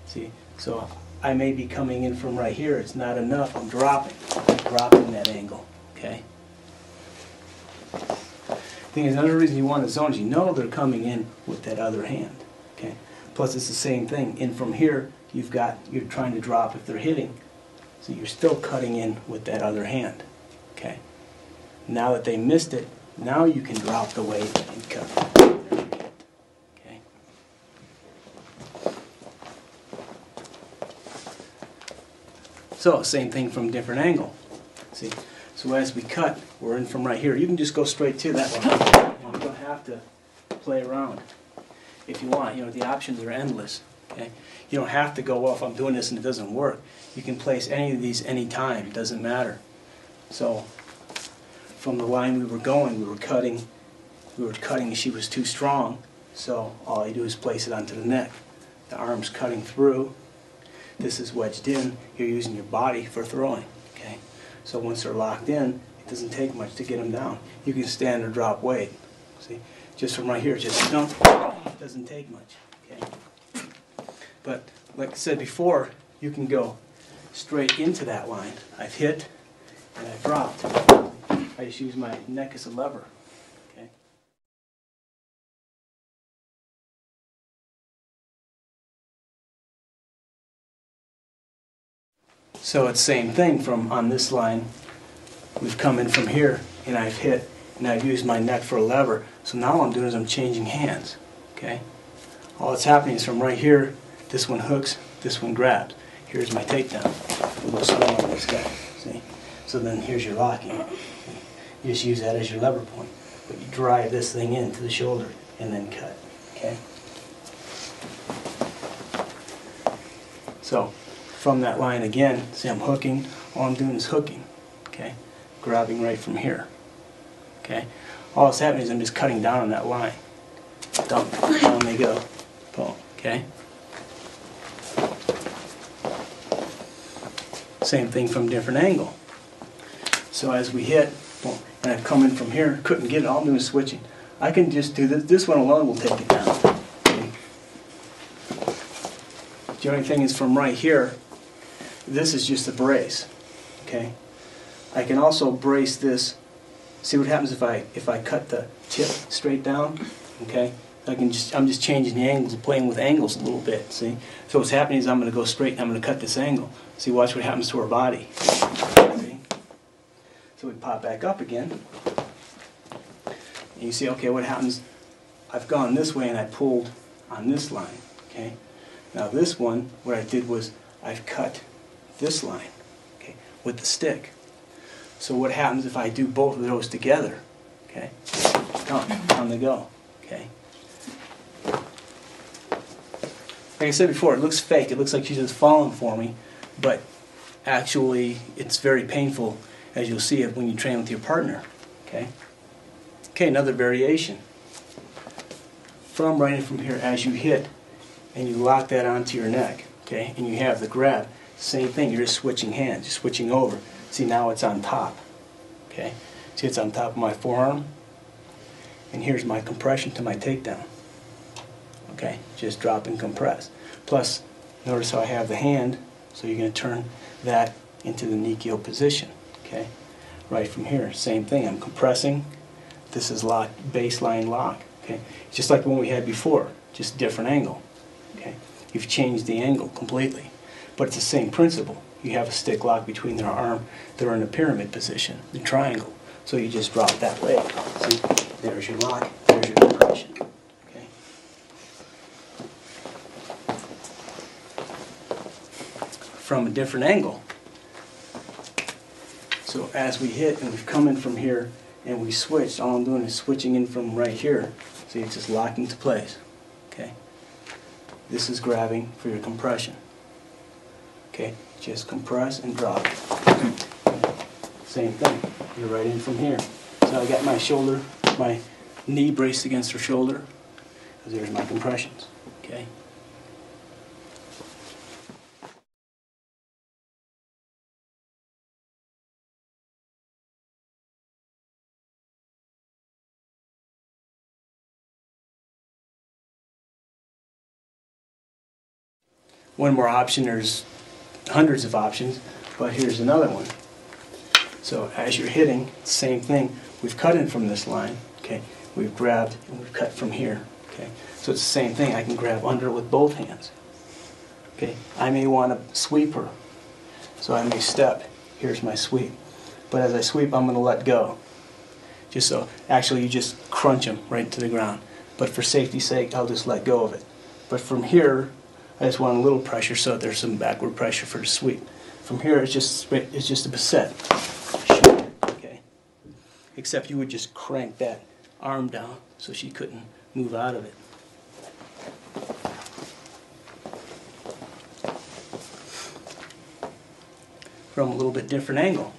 See, so I may be coming in from right here, it's not enough, I'm dropping that angle. Okay. Thing is, another reason you want to zone is you know they're coming in with that other hand. Okay. Plus, it's the same thing. In from here, you're trying to drop if they're hitting, so you're still cutting in with that other hand. Okay. Now that they missed it, now you can drop the weight and cut. Okay. So, same thing from different angle. See. So as we cut, we're in from right here. You can just go straight to that one. You don't have to play around if you want. You know, the options are endless. Okay? You don't have to go, well, if I'm doing this and it doesn't work. You can place any of these any time. It doesn't matter. So from the line we were going, we were cutting and she was too strong. So all you do is place it onto the neck. The arm's cutting through. This is wedged in. You're using your body for throwing. Okay? So once they're locked in, it doesn't take much to get them down. You can stand or drop weight. See, just from right here, just don't. It doesn't take much. Okay. But like I said before, you can go straight into that line. I've hit and I've dropped. I just use my neck as a lever. Okay. So it's the same thing from on this line. We've come in from here and I've hit and I've used my neck for a lever. So now all I'm doing is I'm changing hands. Okay? All that's happening is from right here, this one hooks, this one grabs. Here's my takedown. A little slow on this guy. See? So then here's your locking. You just use that as your lever point. But you drive this thing into the shoulder and then cut. Okay? So from that line again, see I'm hooking, all I'm doing is hooking, okay, grabbing right from here, okay. All that's happening is I'm just cutting down on that line, dump, down they go, boom, okay. Same thing from different angle. So as we hit, boom, and I've come in from here, couldn't get it, all I'm doing is switching. I can just do this, this one alone will take it down. Okay. The only thing is from right here, this is just a brace, okay? I can also brace this. See what happens if I cut the tip straight down, okay? I'm just changing the angles, playing with angles a little bit, see? So what's happening is I'm going to go straight and I'm going to cut this angle. See, watch what happens to her body. See? So we pop back up again. And you see, okay, what happens? I've gone this way and I pulled on this line, okay? Now this one, what I did was I've cut this line, okay, with the stick. So what happens if I do both of those together? Okay, on the go. Okay. Like I said before, it looks fake. It looks like she's just falling for me, but actually it's very painful, as you'll see it when you train with your partner. Okay. Okay, another variation. From right in from here, as you hit, and you lock that onto your neck. Okay, and you have the grab. Same thing, you're just switching hands, just switching over. See, now it's on top. Okay, see, it's on top of my forearm, and here's my compression to my takedown. Okay, just drop and compress. Plus, notice how I have the hand, so you're going to turn that into the Nikio position. Okay, right from here, same thing. I'm compressing. This is lock, baseline lock. Okay, just like the one we had before, just different angle. Okay, you've changed the angle completely. But it's the same principle. You have a stick lock between their arm. They're in a pyramid position, the triangle. So you just drop that leg. See, there's your lock, there's your compression. Okay. From a different angle. So as we hit and we've come in from here and we switched, all I'm doing is switching in from right here. See, it's just locking to place. Okay. This is grabbing for your compression. Okay, just compress and drop. Same thing. You're right in from here. So I got my shoulder, my knee braced against her shoulder, because there's my compressions. Okay. One more option, there's hundreds of options, but here's another one. So as you're hitting, same thing. We've cut in from this line, okay? We've grabbed and we've cut from here, okay? So it's the same thing. I can grab under with both hands, okay? I may want to sweep her, so I may step. Here's my sweep. But as I sweep, I'm going to let go. Just so, actually you just crunch them right to the ground. But for safety's sake, I'll just let go of it. But from here, I just want a little pressure so there's some backward pressure for the sweep. From here, it's just a beset. Okay. Except you would just crank that arm down so she couldn't move out of it. From a little bit different angle.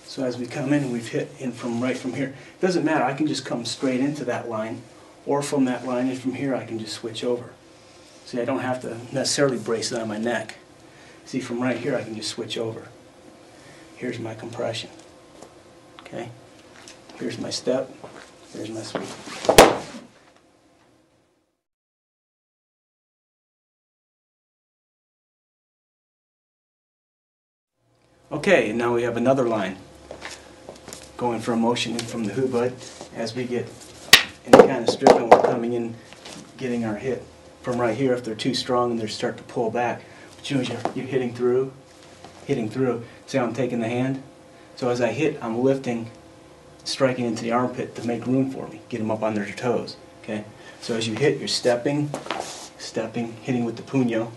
So as we come in, we've hit in from right from here. It doesn't matter. I can just come straight into that line, or from that line, and from here I can just switch over. See, I don't have to necessarily brace it on my neck. See, from right here I can just switch over. Here's my compression. Okay? Here's my step. Here's my sweep. Okay, and now we have another line going for a motion in from the hoobud. As we get any kind of stripping, we're coming in, getting our hit from right here. If they're too strong and they start to pull back, but you're hitting through. See how I'm taking the hand? So as I hit, I'm lifting, striking into the armpit to make room for me, get them up on their toes. Okay. So as you hit, you're stepping, hitting with the puño,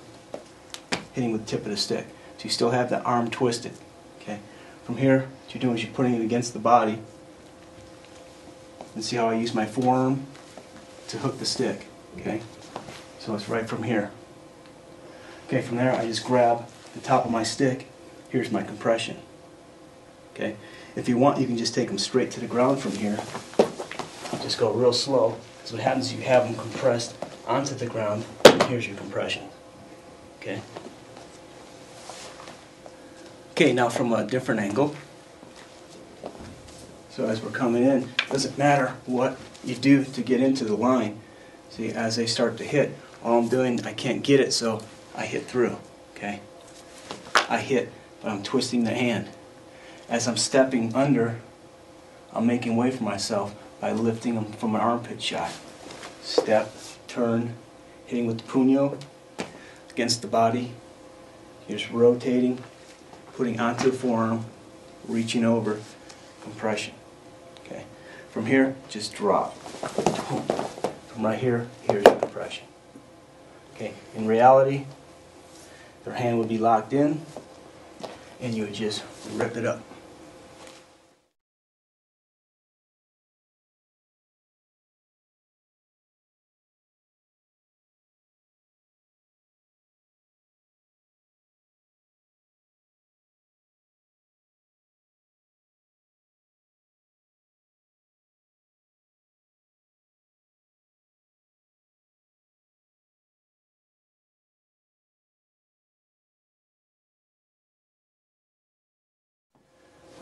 hitting with the tip of the stick. So you still have the arm twisted. Okay. From here, what you're doing is you're putting it against the body. And see how I use my forearm to hook the stick. Okay. So it's right from here. Okay, from there I just grab the top of my stick. Here's my compression. Okay. If you want, you can just take them straight to the ground from here. Just go real slow. Because what happens is you have them compressed onto the ground, and here's your compression. Okay. Okay, now from a different angle. So as we're coming in, it doesn't matter what you do to get into the line. See, as they start to hit, all I'm doing, I can't get it, so I hit through. Okay. I hit, but I'm twisting the hand. As I'm stepping under, I'm making way for myself by lifting them from an armpit shot. Step, turn, hitting with the puño against the body. You're just rotating, putting onto the forearm, reaching over, compression. Okay. From here, just drop. From right here, here's your compression. Okay. In reality, their hand would be locked in, and you would just rip it up.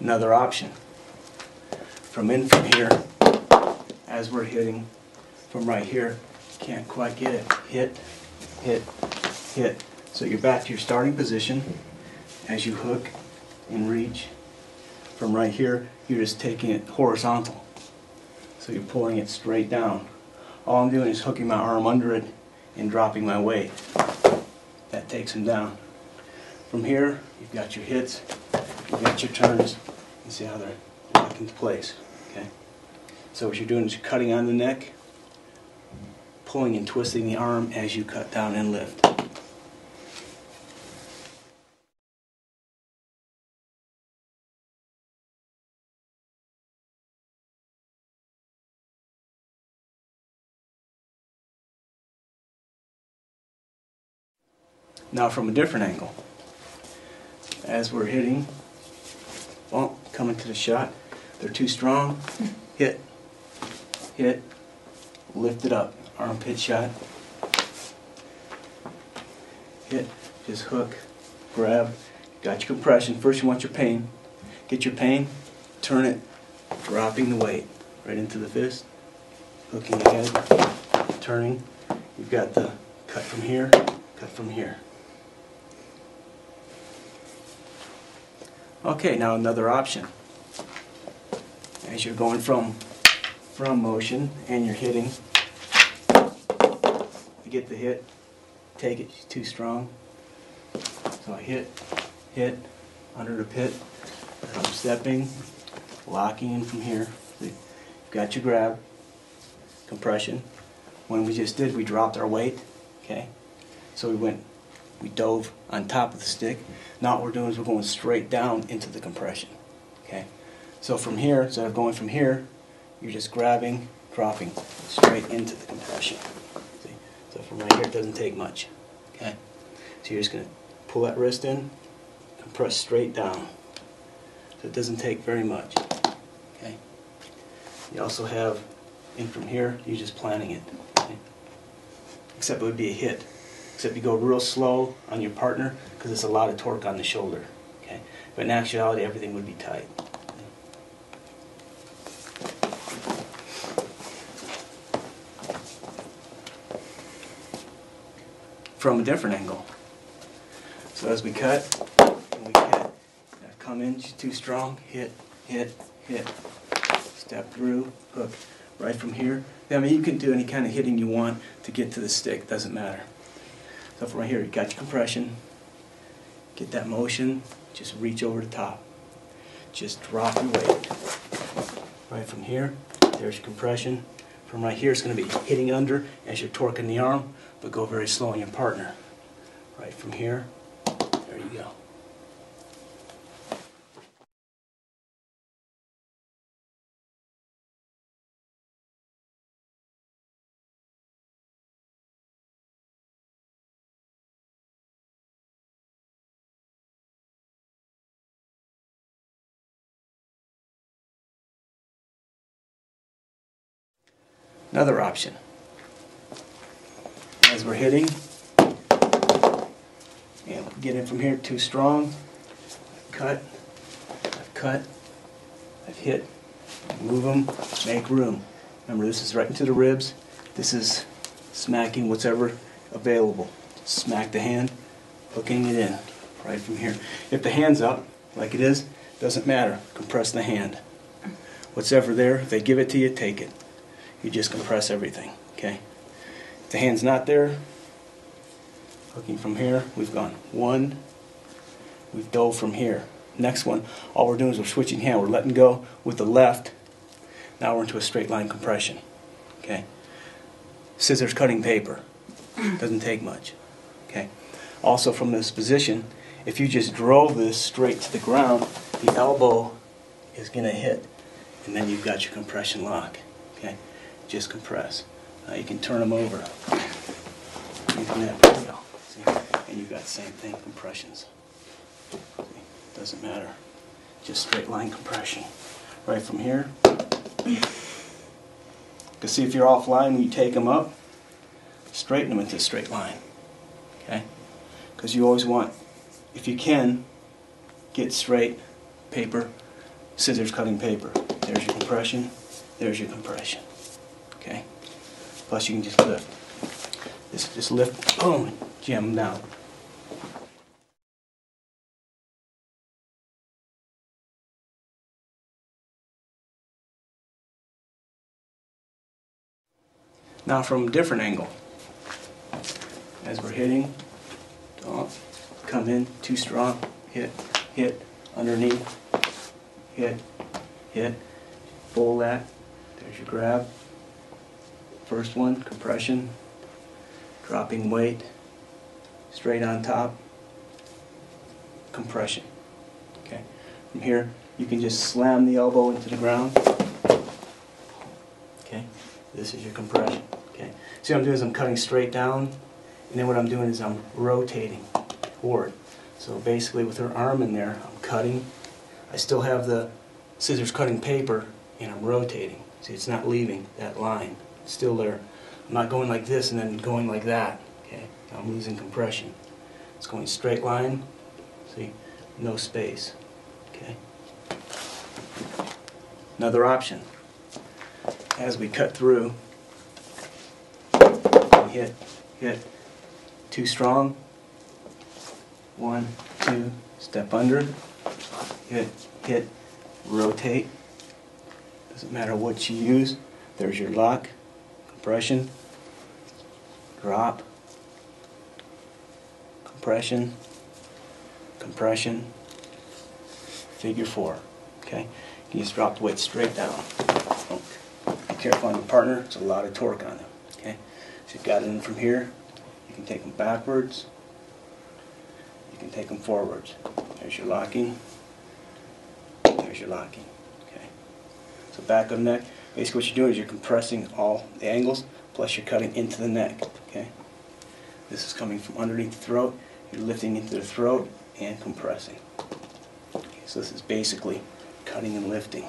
Another option. From here, as we're hitting, from right here, can't quite get it. Hit, hit, hit. So you're back to your starting position. As you hook and reach, from right here, you're just taking it horizontal. So you're pulling it straight down. All I'm doing is hooking my arm under it and dropping my weight. That takes him down. From here, you've got your hits, you've got your turns. You see how they're locked into place. Okay. So what you're doing is you're cutting on the neck, pulling and twisting the arm as you cut down and lift. Now from a different angle. As we're hitting, well, coming to the shot, they're too strong, hit, hit, lift it up, armpit shot, hit, just hook, grab, got your compression. First you want your pain, get your pain, turn it, dropping the weight right into the fist, hooking ahead, turning, you've got the cut from here, cut from here. Okay, now another option. As you're going from motion and you're hitting, you get the hit, take it, she's too strong. So I hit, under the pit, I'm stepping, locking in from here. You've got your grab, compression. When we just did, we dropped our weight, okay? So we dove on top of the stick. Now what we're doing is we're going straight down into the compression, okay? So from here, instead of going from here, you're just grabbing, dropping straight into the compression. See? So from right here, it doesn't take much, okay? So you're just going to pull that wrist in, compress straight down. So it doesn't take very much, okay? You also have, in from here, you're just planning it, okay? Except it would be a hit. Except you go real slow on your partner because it's a lot of torque on the shoulder, okay? But in actuality, everything would be tight. From a different angle. So as we cut, and we hit, come in, she's too strong, hit, hit, hit, step through, hook, right from here. I mean, you can do any kind of hitting you want to get to the stick, doesn't matter. So from right here, you got your compression, get that motion, just reach over the top. Just drop your weight. Right from here, there's your compression. From right here, it's going to be hitting under as you're torquing the arm, but go very slow on your partner. Right from here, there you go. Another option. As we're hitting, and get in from here too strong, cut, I've hit, move them, make room. Remember, this is right into the ribs. This is smacking whatever available. Smack the hand, hooking it in, right from here. If the hand's up, like it is, doesn't matter. Compress the hand. Whatever there, if they give it to you, take it. You just compress everything, okay? If the hand's not there, hooking from here, we've gone one, we've dove from here. Next one, all we're doing is we're switching hand. We're letting go with the left. Now we're into a straight line compression, okay? Scissors cutting paper, doesn't take much, okay? Also from this position, if you just drove this straight to the ground, the elbow is going to hit, and then you've got your compression lock, okay? Just compress. Now you can turn them over. Using that video. See? And you've got the same thing, compressions. See? Doesn't matter. Just straight line compression. Right from here. Because see, if you're offline when you take them up, straighten them into a straight line. Okay? Because you always want, if you can, get straight paper, scissors cutting paper. There's your compression. There's your compression. Okay? Plus you can just lift. Just lift, boom, jam them down. Now from a different angle. As we're hitting, don't come in too strong, hit, hit, underneath, hit, hit, pull that, there's your grab. First one, compression, dropping weight, straight on top, compression. Okay. From here, you can just slam the elbow into the ground. Okay. This is your compression. Okay. See what I'm doing is I'm cutting straight down, and then what I'm doing is I'm rotating forward. So basically with her arm in there, I'm cutting. I still have the scissors cutting paper, and I'm rotating. See, it's not leaving that line. It's still there. I'm not going like this and then going like that. Okay, I'm losing compression. It's going straight line. See, no space. Okay. Another option. As we cut through, hit too strong. 1, 2, step under. Hit, rotate. Doesn't matter what you use. There's your lock, compression, drop, compression, compression, figure 4. Okay? You just drop the weight straight down. Be careful on your partner, there's a lot of torque on them. Okay? So you've got it in from here, you can take them backwards, you can take them forwards. There's your locking, there's your locking. Okay? So back of the neck, basically what you're doing is you're compressing all the angles, plus you're cutting into the neck. Okay? This is coming from underneath the throat, you're lifting into the throat and compressing. Okay, so this is basically cutting and lifting.